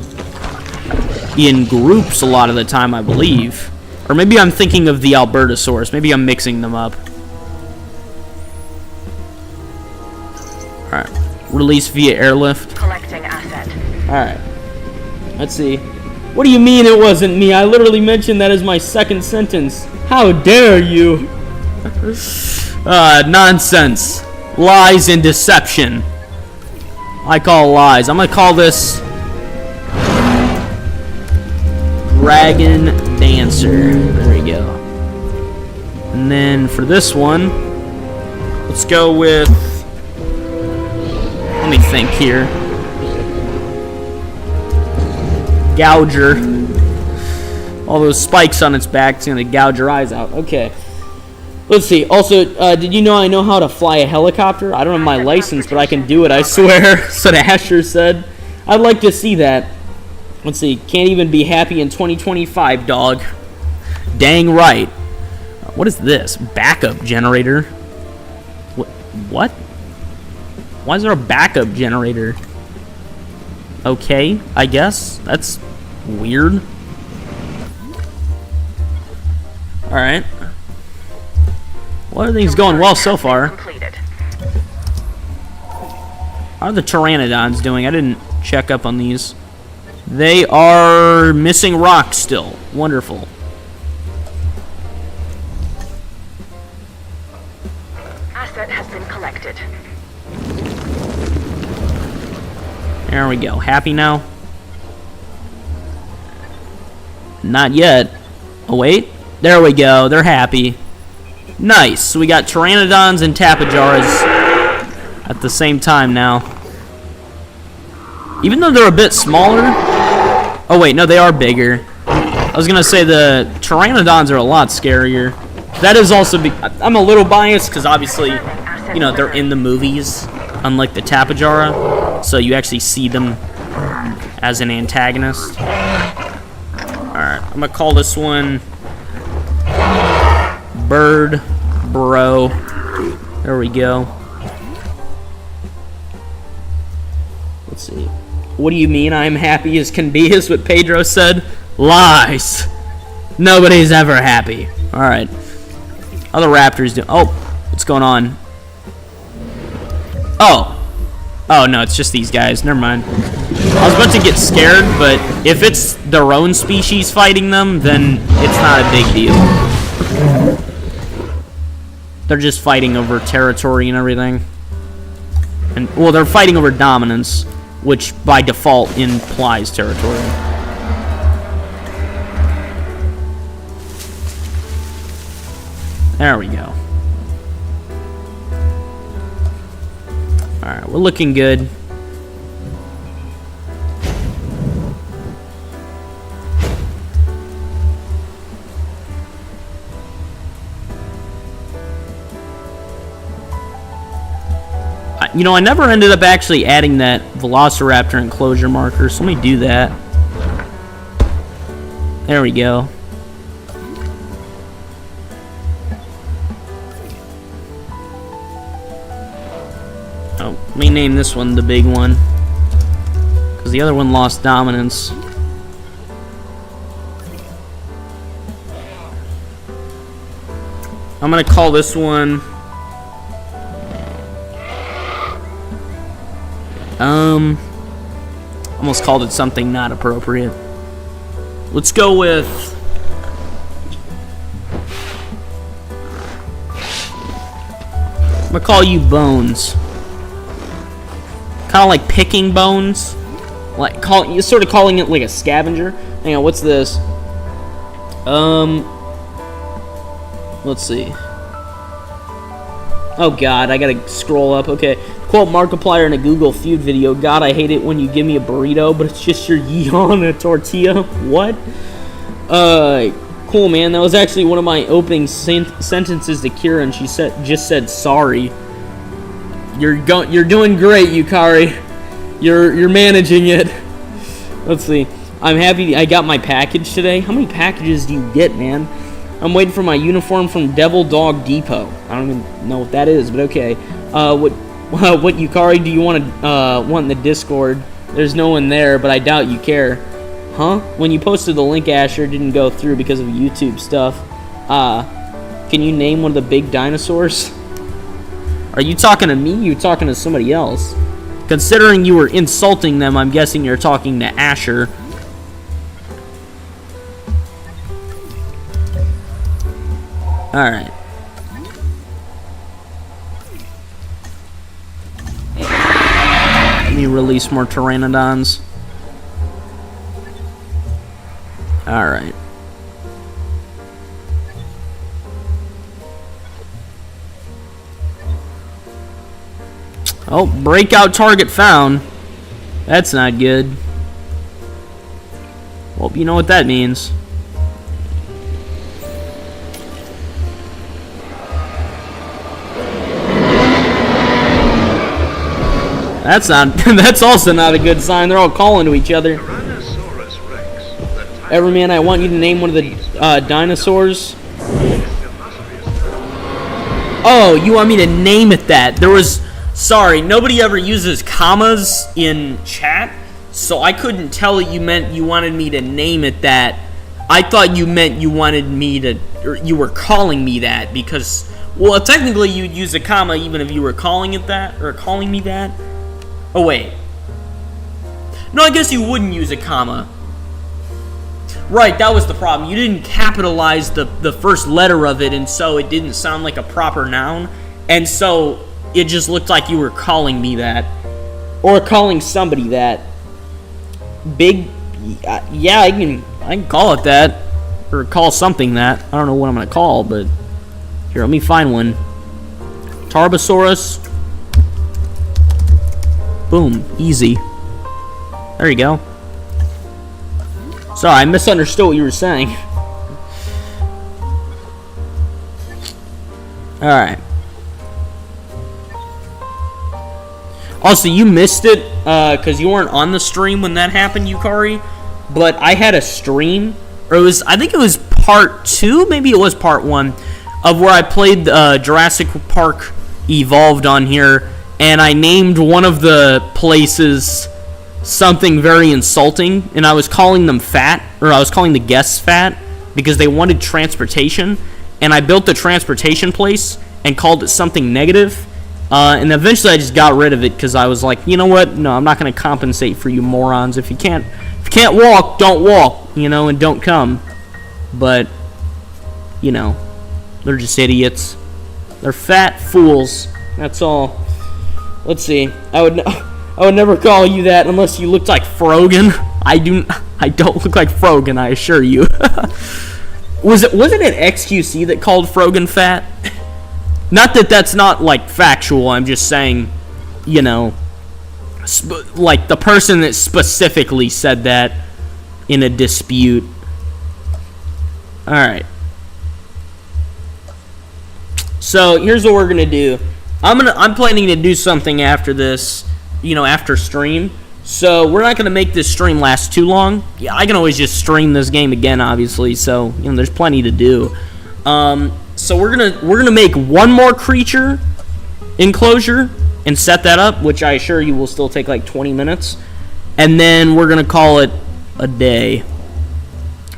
S1: in groups a lot of the time, I believe. Or maybe I'm thinking of the Albertosaurus. Maybe I'm mixing them up. Alright. Release via airlift.
S2: Collecting asset.
S1: Alright. Let's see. What do you mean it wasn't me? I literally mentioned that as my second sentence. How dare you? Nonsense. Lies and deception. I call lies. I'm gonna call this Dragon Dancer. There we go. And then for this one, let's go with, let me think here. Gouger. All those spikes on its back, it's gonna gouge your eyes out. Okay. Let's see. Also, did you know I know how to fly a helicopter? I don't have my license, but I can do it, I swear. So Asher said. I'd like to see that. Let's see. Can't even be happy in 2025, dog. Dang right. What is this? Backup generator? What? Why is there a backup generator? Okay, I guess. That's weird. Alright. Well, everything's going well so far.
S2: Completed.
S1: How are the Pteranodons doing? I didn't check up on these. They are missing rock still. Wonderful.
S2: Asset has been collected.
S1: There we go. Happy now? Not yet. Oh, wait. There we go. They're happy. Nice. So we got Pteranodons and Tapajaras at the same time now. Even though they're a bit smaller. Oh, wait. No, they are bigger. I was going to say the Pteranodons are a lot scarier. That is also... I'm a little biased because obviously, you know, they're in the movies, unlike the Tapajara. So you actually see them as an antagonist. Alright, I'm going to call this one Bird Bro. There we go. Let's see. What do you mean I'm happy as can be is what Pedro said? Lies. Nobody's ever happy. Alright. How the Raptors do? Oh, what's going on? Oh. Oh, no, it's just these guys. Never mind. I was about to get scared, but if it's their own species fighting them, then it's not a big deal. They're just fighting over territory and everything. And, well, they're fighting over dominance, which by default implies territory. There we go. Alright, we're looking good. You know, I never ended up actually adding that Velociraptor enclosure marker, so let me do that. There we go. Oh, let me name this one the big one, because the other one lost dominance. I'm gonna call this one almost called it something not appropriate. Let's go with I'm gonna call you Bones. Kind of like picking bones, like you're sort of calling it like a scavenger. Hang on, what's this? Let's see. Oh God, I gotta scroll up. Okay, quote Markiplier in a Google Feud video. God, I hate it when you give me a burrito, but it's just your on a tortilla. What? Cool, man. That was actually one of my opening sentences to Kira, and she just said sorry. You're doing great, Yukari. You're managing it. Let's see. I'm happy I got my package today. How many packages do you get, man? I'm waiting for my uniform from Devil Dog Depot. I don't even know what that is, but okay. What Yukari do you want in the Discord? There's no one there, but I doubt you care. Huh? When you posted the link, Asher, didn't go through because of YouTube stuff. Can you name one of the big dinosaurs? Are you talking to me? You talking to somebody else? Considering you were insulting them, I'm guessing you're talking to Asher. Alright. Let me release more Pteranodons. Alright. Oh, breakout target found. That's not good. Well, you know what that means. That's not. That's also not a good sign. They're all calling to each other. Everyman, I want you to name one of the dinosaurs. Oh, you want me to name it that? There was. Sorry, nobody ever uses commas in chat, so I couldn't tell that you meant you wanted me to name it that. I thought you meant you wanted me to, or you were calling me that, because, well, technically you'd use a comma even if you were calling it that, or calling me that. Oh, wait. No, I guess you wouldn't use a comma. Right, that was the problem. You didn't capitalize the first letter of it, and so it didn't sound like a proper noun, and so it just looked like you were calling me that, or calling somebody that. Big, yeah, I can call it that, or call something that. I don't know what I'm gonna call, but here, let me find one. Tarbosaurus. Boom, easy. There you go. Sorry, I misunderstood what you were saying. Alright. Also, you missed it, because you weren't on the stream when that happened, Yukari. But I had a stream, or I think it was part 2, maybe it was part 1, of where I played Jurassic Park Evolved on here, and I named one of the places something very insulting, and I was calling them fat, or I was calling the guests fat, because they wanted transportation, and I built the transportation place and called it something negative, and eventually I just got rid of it, because I was like, you know what, no, I'm not going to compensate for you morons. If you can't walk, don't walk, you know, and don't come. But, you know, they're just idiots. They're fat fools, that's all. Let's see, I would never call you that unless you looked like Frogan. I don't look like Frogan, I assure you. wasn't it XQC that called Frogan fat? Not that that's not like factual. I'm just saying, you know, like the person that specifically said that in a dispute. All right. So here's what we're gonna do. I'm planning to do something after this, you know, after stream. So we're not gonna make this stream last too long. Yeah, I can always just stream this game again, obviously. So you know, there's plenty to do. So we're gonna make one more creature enclosure and set that up, which I assure you will still take like 20 minutes, and then we're gonna call it a day.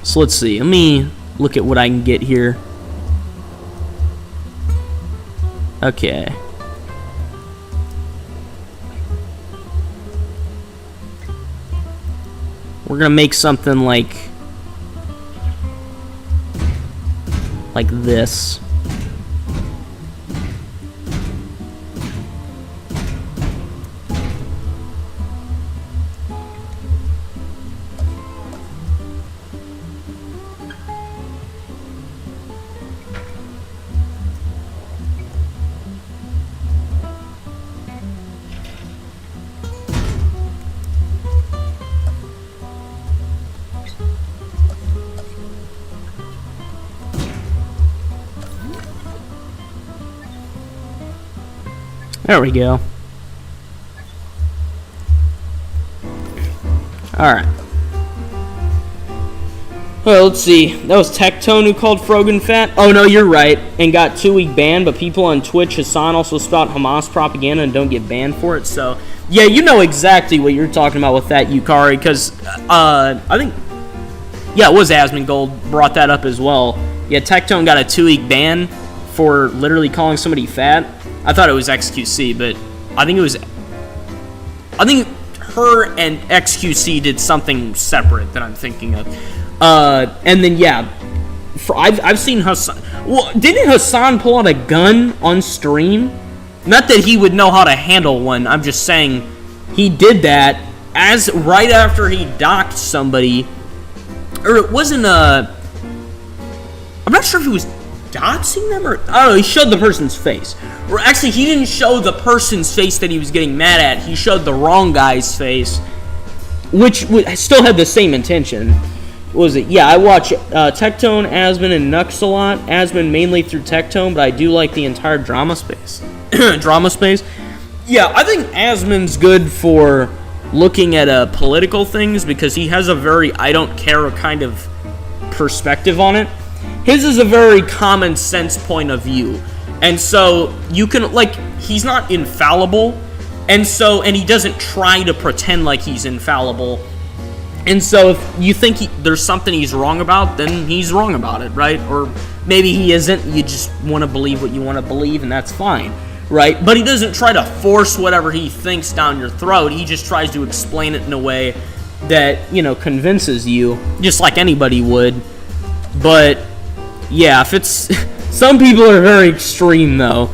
S1: So let's see. Let me look at what I can get here. Okay. We're gonna make something like this. There we go. Alright. Well, let's see. That was Tectone who called Frogan fat. Oh, no, you're right. And got 2-week ban, but people on Twitch, Hassan, also spout Hamas propaganda and don't get banned for it. So, yeah, you know exactly what you're talking about with that, Yukari, because I think, yeah, it was Asmongold brought that up as well. Yeah, Tectone got a 2-week ban for literally calling somebody fat. I thought it was XQC, but I think her and XQC did something separate that I'm thinking of. And then yeah, I've seen Hassan. Well, didn't Hassan pull out a gun on stream? Not that he would know how to handle one. I'm just saying he did that as right after he docked somebody, or it wasn't I'm not sure if it was doxing them, or I don't know, he showed the person's face. Or actually, he didn't show the person's face that he was getting mad at. He showed the wrong guy's face, which still had the same intention. What was it? Yeah, I watch Tectone, Asmon, and Nux a lot. Asmon mainly through Tectone, but I do like the entire drama space. Drama space? Yeah, I think Asmon's good for looking at political things because he has a very I don't care kind of perspective on it. His is a very common sense point of view. And so you can, like, he's not infallible. And he doesn't try to pretend like he's infallible. And so if you think there's something he's wrong about, then he's wrong about it, right? Or maybe he isn't. You just want to believe what you want to believe, and that's fine, right? But he doesn't try to force whatever he thinks down your throat. He just tries to explain it in a way that, you know, convinces you, just like anybody would. But yeah, if it's some people are very extreme though,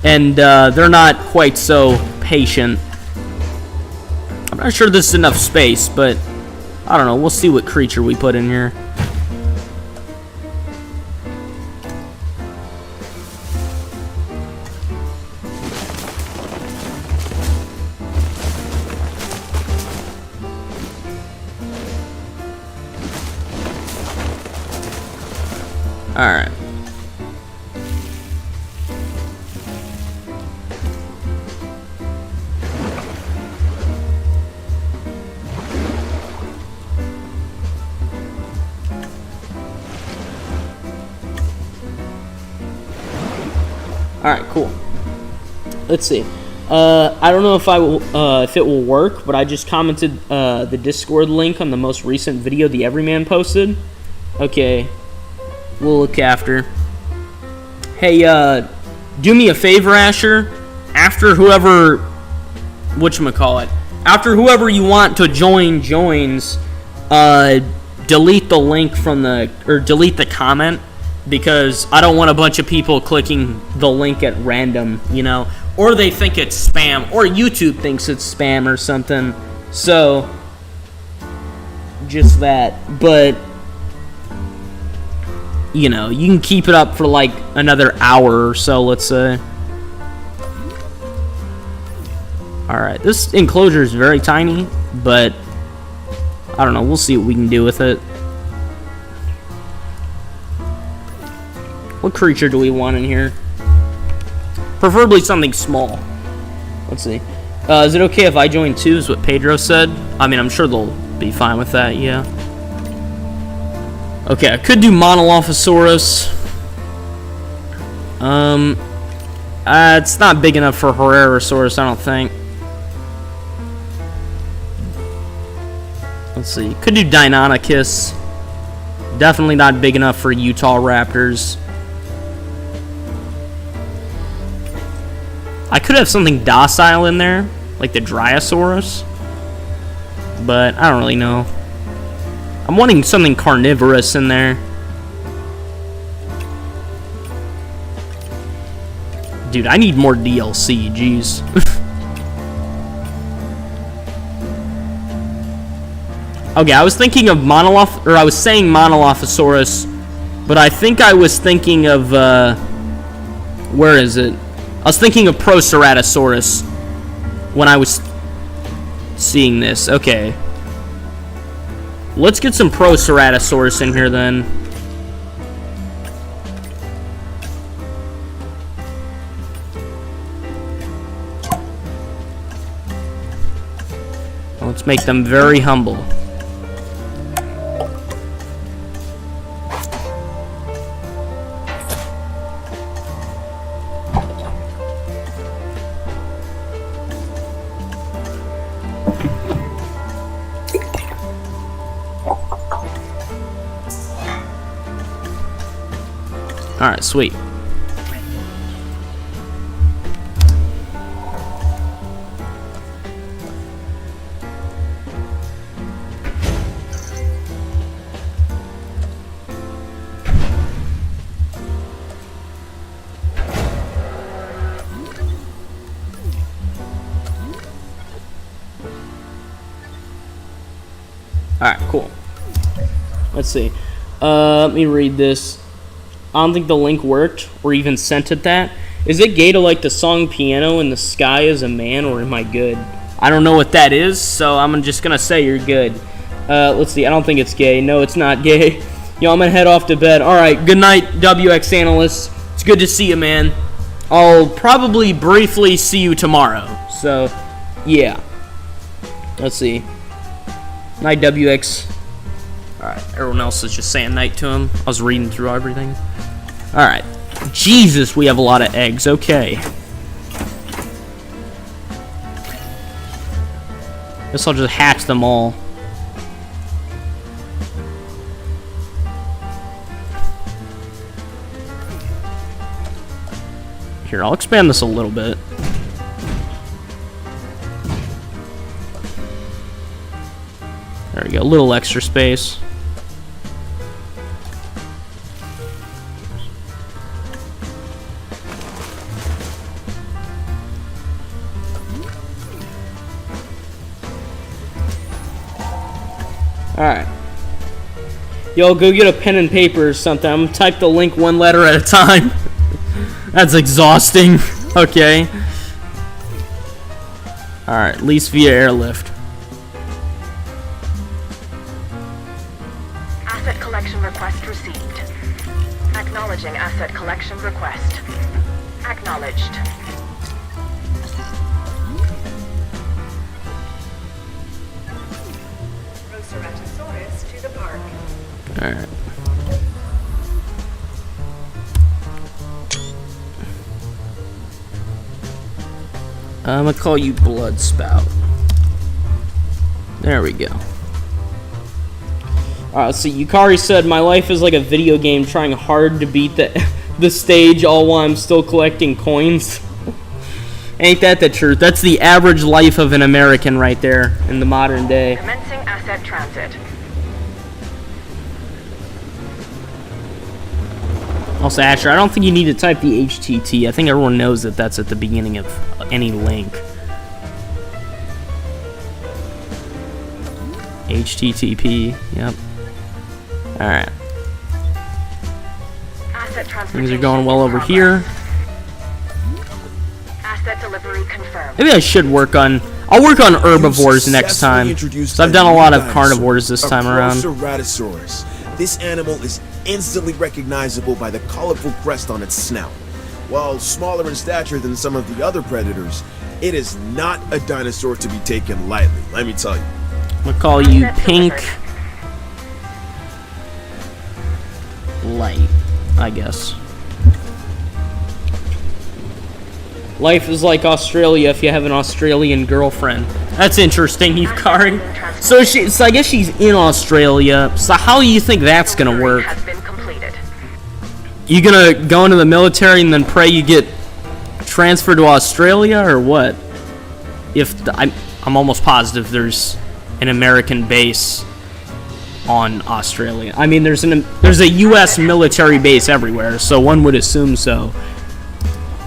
S1: and they're not quite so patient. I'm not sure this is enough space, but I don't know. We'll see what creature we put in here. Alright. Alright, cool. Let's see. I don't know if it will work, but I just commented the Discord link on the most recent video the Everyman posted. Okay. We'll look after. Hey, do me a favor, Asher. After whoever, whatchamacallit, after whoever you want to join joins, delete the link from delete the comment, because I don't want a bunch of people clicking the link at random, you know, or they think it's spam, or YouTube thinks it's spam or something. So, just that. But you know, you can keep it up for like another hour or so, let's say. Alright, this enclosure is very tiny, but I don't know, we'll see what we can do with it. What creature do we want in here? Preferably something small. Let's see. Is it okay if I join too, is what Pedro said? I mean, I'm sure they'll be fine with that, yeah. Okay, I could do Monolophosaurus. It's not big enough for Herrerasaurus, I don't think. Let's see. Could do Deinonychus. Definitely not big enough for Utah Raptors. I could have something docile in there, like the Dryosaurus. But I don't really know. I'm wanting something carnivorous in there. Dude, I need more DLC, jeez. Okay, I was thinking of I was saying Monolophosaurus, but I think I was thinking of, where is it? I was thinking of Proceratosaurus when I was seeing this. Okay. Let's get some Proceratosaurus in here then. Let's make them very humble. Alright, sweet. Alright, cool. Let's see. Let me read this. I don't think the link worked, or even sent it that. Is it gay to like the song Piano in the Sky as a Man, or am I good? I don't know what that is, so I'm just gonna say you're good. Let's see, I don't think it's gay. No, it's not gay. Yo, I'm gonna head off to bed. Alright, good night, WX Analyst. It's good to see you, man. I'll probably briefly see you tomorrow. So, yeah. Let's see. Night, WX. Alright, everyone else is just saying night to him. I was reading through everything. Alright. Jesus, we have a lot of eggs. Okay. Guess I'll just hatch them all. Here, I'll expand this a little bit. There we go, a little extra space. Alright. Yo, go get a pen and paper or something. I'm gonna type the link one letter at a time. That's exhausting. Okay. Alright, lease via airlift.
S2: Asset collection request received. Acknowledging asset collection request. Acknowledged. Proceratosaurus to the park.
S1: Alright. I'm gonna call you Blood Spout. There we go. Alright, let's see. Yukari said, my life is like a video game trying hard to beat the stage all while I'm still collecting coins. Ain't that the truth? That's the average life of an American right there in the modern day.
S2: Commencing asset transit.
S1: Also, Asher, I don't think you need to type the HTT. I think everyone knows that that's at the beginning of any link. HTTP, yep. Alright.
S2: Asset
S1: Things are going well over here.
S2: Asset delivery confirmed.
S1: Maybe I should work on... I'll work on herbivores next time. So I've done a lot of carnivores this time around.
S7: Ceratosaurus. This animal is instantly recognizable by the colorful crest on its snout. While smaller in stature than some of the other predators, it is not a dinosaur to be taken lightly, let me tell you.
S1: I'm gonna call you Pink Light, I guess. Life is like Australia if you have an Australian girlfriend. That's interesting, Yukari. So I guess she's in Australia. So how do you think that's gonna work?
S2: Has been completed.
S1: You gonna go into the military and then pray you get transferred to Australia, or what? I'm almost positive there's an American base on Australia. I mean, there's a U.S. military base everywhere, so one would assume so.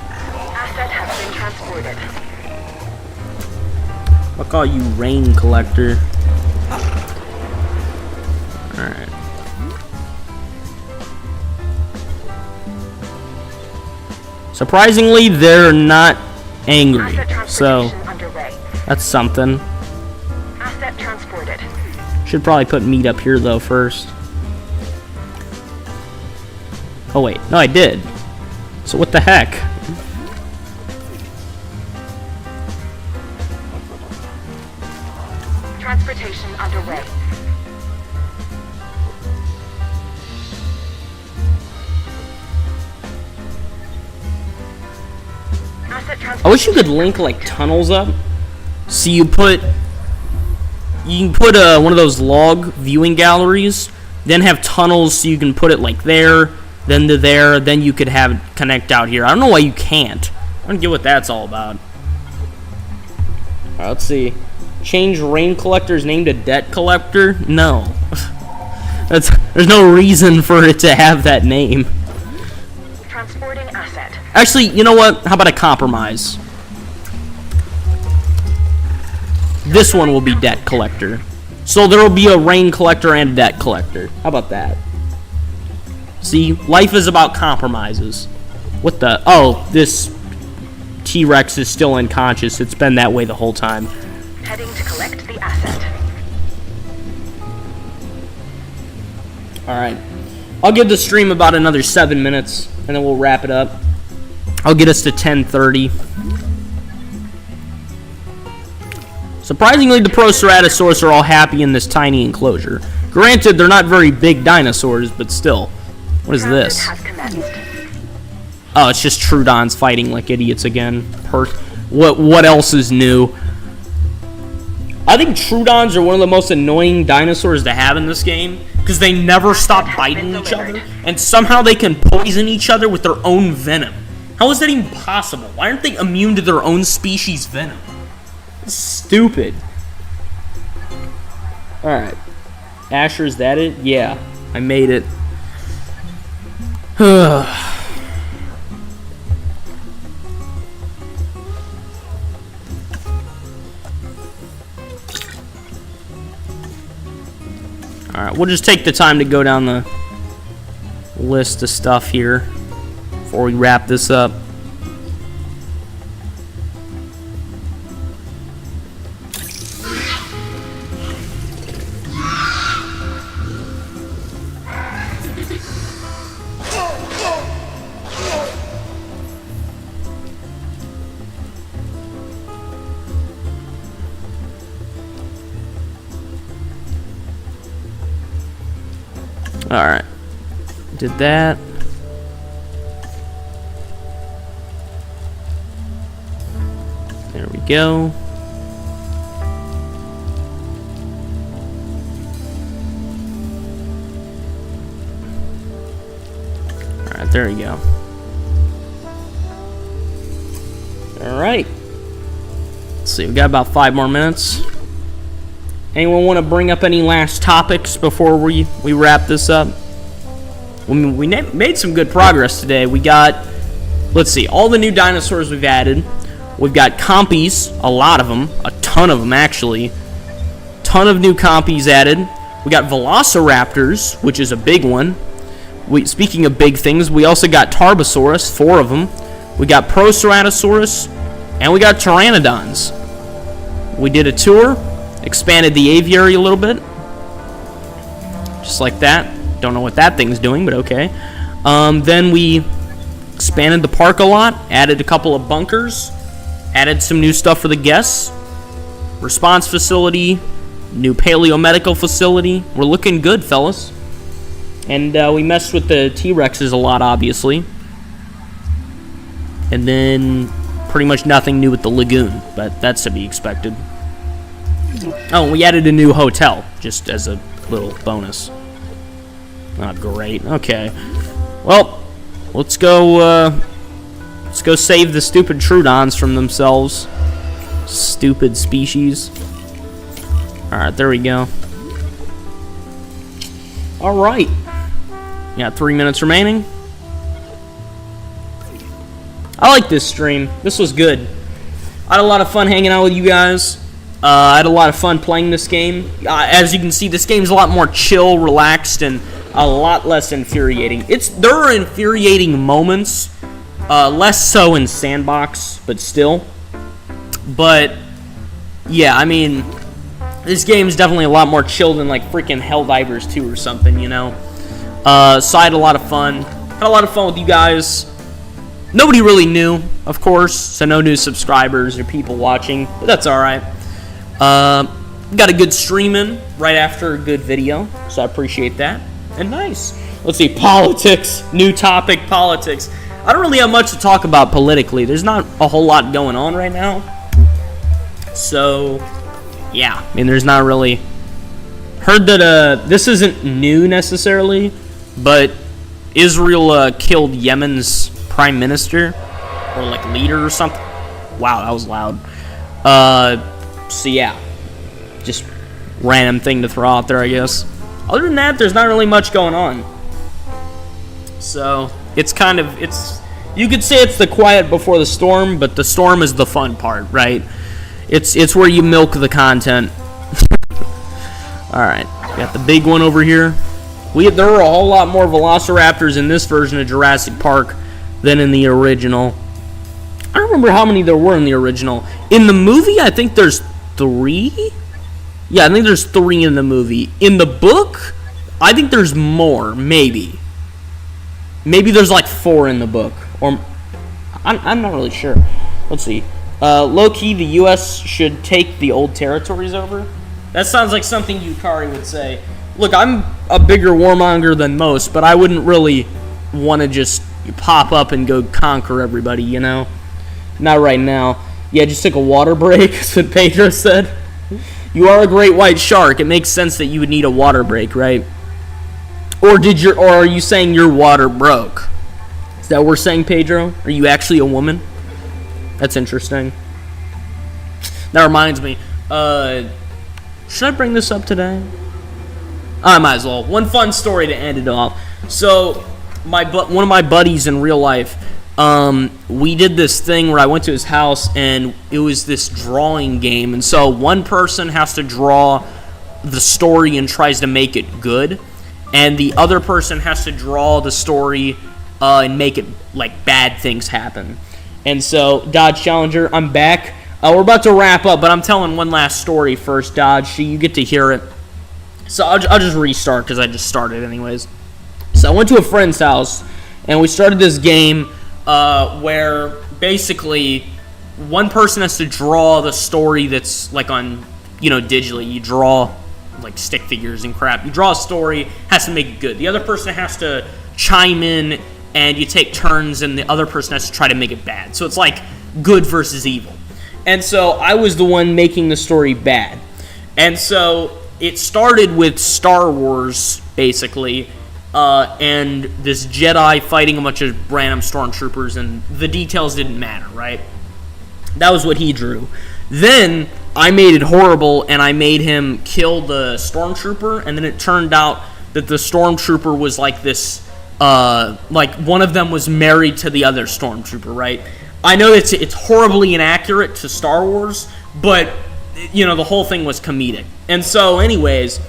S2: Asset has been transported.
S1: I'll call you Rain Collector. Alright. Surprisingly, they're not angry,
S2: Asset
S1: so
S2: transportation underway.
S1: that's something.
S2: Asset transported.
S1: Should probably put meat up here, though, first. Oh, wait. No, I did. So what the heck?
S2: Transportation underway. Asset
S1: I wish you could
S2: transportation.
S1: link, like, tunnels up. So you can put one of those log viewing galleries, then have tunnels so you can put it, like, there, then to there, then you could have it connect out here. I don't know why you can't. I don't get what that's all about. Alright, let's see. Change Rain Collector's name to Debt Collector? No. There's no reason for it to have that name.
S2: Transporting asset.
S1: Actually, you know what? How about a compromise? This one will be Debt Collector. So there will be a Rain Collector and a Debt Collector. How about that? See, life is about compromises. What the? Oh, this T-Rex is still unconscious. It's been that way the whole time.
S2: Heading to collect the asset.
S1: Alright. I'll give the stream about another 7 minutes, and then we'll wrap it up. I'll get us to 10:30. Surprisingly, the Proceratosaurus are all happy in this tiny enclosure. Granted, they're not very big dinosaurs, but still. What is
S2: Transit
S1: this?
S2: has commenced.
S1: Oh, it's just Troodons fighting like idiots again. What else is new? I think Troodons are one of the most annoying dinosaurs to have in this game, because they never stop biting each other, and somehow they can poison each other with their own venom. How is that even possible? Why aren't they immune to their own species' venom? Stupid. Alright. Asher, is that it? Yeah, I made it. Alright, we'll just take the time to go down the list of stuff here before we wrap this up. Alright. Did that. There we go. Alright, there we go. Alright. Let's see, we got about 5 more minutes. Anyone want to bring up any last topics before we wrap this up? We made some good progress today. We got, let's see, all the new dinosaurs we've added. We've got compies, a lot of them, a ton of them actually. Ton of new compies added. We got velociraptors, which is a big one. Speaking of big things, we also got Tarbosaurus, 4 of them. We got Proceratosaurus, and we got Pteranodons. We did a tour, expanded the aviary a little bit, just like that. Don't know what that thing's doing, but okay. Then we expanded the park a lot, added a couple of bunkers, added some new stuff for the guests, response facility, new paleomedical facility. We're looking good, fellas. And we messed with the T-Rexes a lot, obviously. And then pretty much nothing new with the lagoon, but that's to be expected. Oh, we added a new hotel, just as a little bonus. Not great. Okay. Well, let's go save the stupid Troodons from themselves. Stupid species. Alright, there we go. Alright. Got 3 minutes remaining. I like this stream. This was good. I had a lot of fun hanging out with you guys. I had a lot of fun playing this game. As you can see, this game's a lot more chill, relaxed, and a lot less infuriating. There are infuriating moments, less so in Sandbox, but still. But yeah, I mean, this game's definitely a lot more chill than like freaking Helldivers 2 or something, you know. So I had a lot of fun. Had a lot of fun with you guys. Nobody really knew, of course, so no new subscribers or people watching, but that's alright. Got a good stream in right after a good video, so I appreciate that. And nice. Let's see, politics. New topic, politics. I don't really have much to talk about politically. There's not a whole lot going on right now. So, yeah. I mean, there's not really... Heard that this isn't new necessarily, but Israel killed Yemen's prime minister, or like leader or something. Wow, that was loud. So yeah, just random thing to throw out there, I guess. Other than that, there's not really much going on. So it's kind of, you could say it's the quiet before the storm, but the storm is the fun part, right? It's where you milk the content. All right, got the big one over here. There were a whole lot more Velociraptors in this version of Jurassic Park than in the original. I don't remember how many there were in the original. In the movie, I think there's 3? Yeah, I think there's 3 in the movie. In the book, I think there's more, maybe. Maybe there's like 4 in the book. Or I'm not really sure. Let's see. Low-key, the U.S. should take the old territories over. That sounds like something Yukari would say. Look, I'm a bigger warmonger than most, but I wouldn't really want to just pop up and go conquer everybody, you know? Not right now. Yeah, just took a water break, that's what Pedro said. You are a great white shark. It makes sense that you would need a water break, right? Or are you saying your water broke? Is that what we're saying, Pedro? Are you actually a woman? That's interesting. That reminds me. Should I bring this up today? I might as well. One fun story to end it off. So, one of my buddies in real life, we did this thing where I went to his house, and it was this drawing game. And so one person has to draw the story and tries to make it good, and the other person has to draw the story and make it like bad things happen. And so, Dodge Challenger, I'm back. We're about to wrap up, but I'm telling one last story first, Dodge, so you get to hear it. So I'll just restart because I just started anyways. So I went to a friend's house, and we started this game where basically one person has to draw the story that's like on, digitally. You draw like stick figures and crap. You draw a story, has to make it good. The other person has to chime in, and you take turns, and the other person has to try to make it bad. So it's like good versus evil. And so I was the one making the story bad. And so it started with Star Wars, basically, and this Jedi fighting a bunch of random stormtroopers, and the details didn't matter, right? That was what he drew. Then I made it horrible, and I made him kill the stormtrooper, and then it turned out that the stormtrooper was like this, like one of them was married to the other stormtrooper, right? I know it's horribly inaccurate to Star Wars, but, the whole thing was comedic. And so, anyways,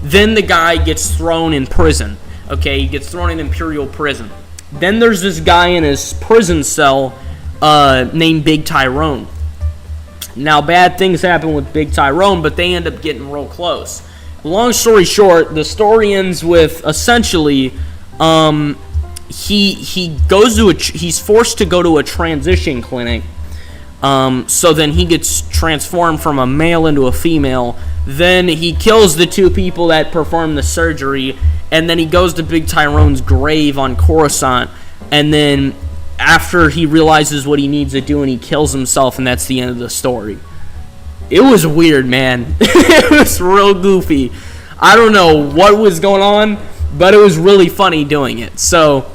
S1: then the guy gets thrown in prison. Okay, he gets thrown in Imperial prison. Then there's this guy in his prison cell named Big Tyrone. Now, bad things happen with Big Tyrone, but they end up getting real close. Long story short, the story ends with essentially he's forced to go to a transition clinic. So then he gets transformed from a male into a female. Then he kills the two people that performed the surgery, and then he goes to Big Tyrone's grave on Coruscant, and then after he realizes what he needs to do, and he kills himself, and that's the end of the story. It was weird, man. It was real goofy. I don't know what was going on, but it was really funny doing it. So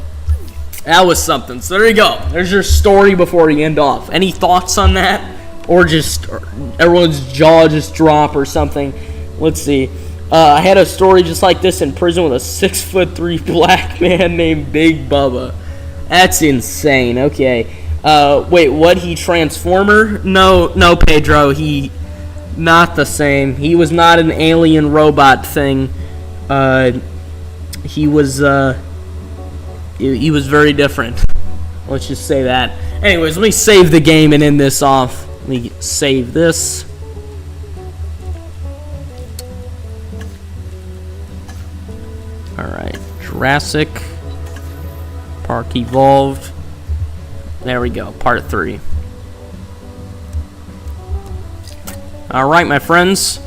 S1: that was something. So there you go. There's your story before you end off. Any thoughts on that? Or just everyone's jaw just drop or something? Let's see. I had a story just like this in prison with a 6'3" black man named Big Bubba. That's insane. Okay. Wait, what? He Transformer? No, Pedro. He not the same. He was not an alien robot thing. He was very different. Let's just say that. Anyways, let me save the game and end this off. Let me save this. Alright, Jurassic Park Evolved. There we go, part 3. Alright, my friends.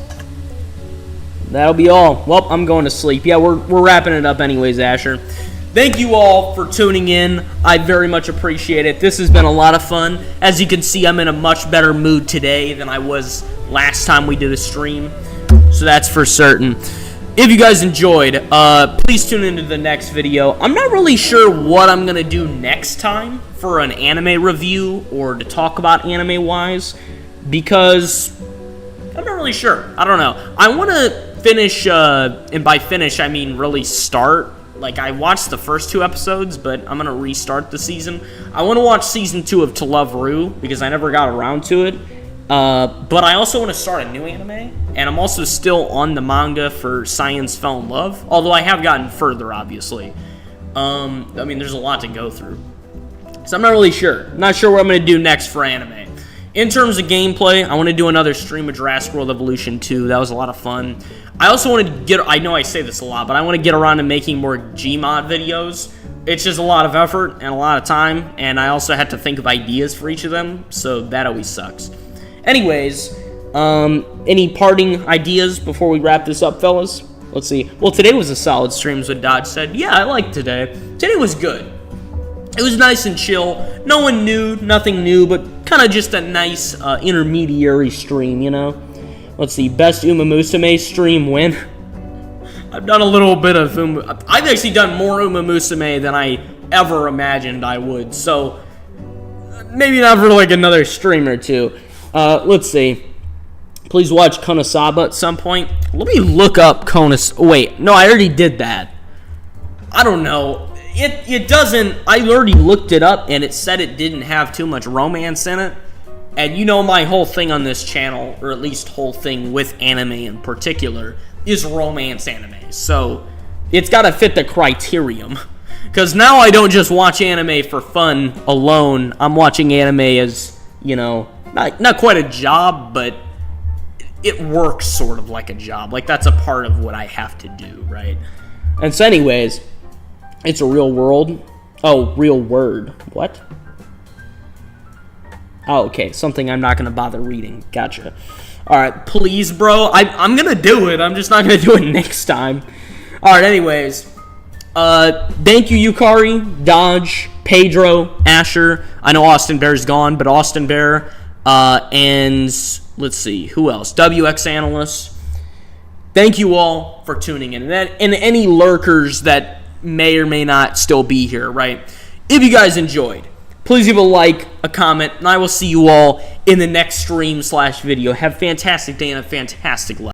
S1: That'll be all. Well, I'm going to sleep. Yeah, we're wrapping it up anyways, Asher. Thank you all for tuning in. I very much appreciate it. This has been a lot of fun. As you can see, I'm in a much better mood today than I was last time we did a stream. So that's for certain. If you guys enjoyed, please tune into the next video. I'm not really sure what I'm going to do next time for an anime review or to talk about anime-wise, because I'm not really sure. I don't know. I want to finish, and by finish, I mean really start. Like, I watched the first 2 episodes, but I'm going to restart the season. I want to watch Season 2 of To Love Ru, because I never got around to it. But I also want to start a new anime, and I'm also still on the manga for Science Fell in Love, although I have gotten further, obviously. I mean, there's a lot to go through. So I'm not really sure. I'm not sure what I'm going to do next for anime. In terms of gameplay, I want to do another stream of Jurassic World Evolution 2. That was a lot of fun. I also want to get, I know I say this a lot, but I want to get around to making more Gmod videos. It's just a lot of effort and a lot of time, and I also had to think of ideas for each of them, so that always sucks. Anyways, any parting ideas before we wrap this up, fellas? Let's see. Well, today was a solid stream, is what Dodge said. Yeah, I liked today. Today was good. It was nice and chill. No one new, nothing new, but kind of just a nice intermediary stream, you know? Let's see, best Uma Musume stream win. I've done a little bit of I've actually done more Uma Musume than I ever imagined I would, so maybe not for like another stream or two. Let's see. Please watch Konosuba at some point. Let me look up Wait, no, I already did that. I don't know. It doesn't. I already looked it up, and it said it didn't have too much romance in it. And you know my whole thing on this channel, or at least whole thing with anime in particular, is romance anime. So it's got to fit the criterion. Because now I don't just watch anime for fun alone. I'm watching anime as, you know, not quite a job, but it works sort of like a job. Like, that's a part of what I have to do, right? And so anyways, it's a real world. Oh, real word. What? Oh, okay. Something I'm not going to bother reading. Gotcha. Alright, please, bro. I'm going to do it. I'm just not going to do it next time. Alright, anyways. Thank you, Yukari, Dodge, Pedro, Asher. I know Austin Bear's gone, but Austin Bear, and let's see, who else? WX Analyst. Thank you all for tuning in. And any lurkers that may or may not still be here, right? If you guys enjoyed, please give a like, a comment, and I will see you all in the next stream/video. Have a fantastic day and a fantastic life.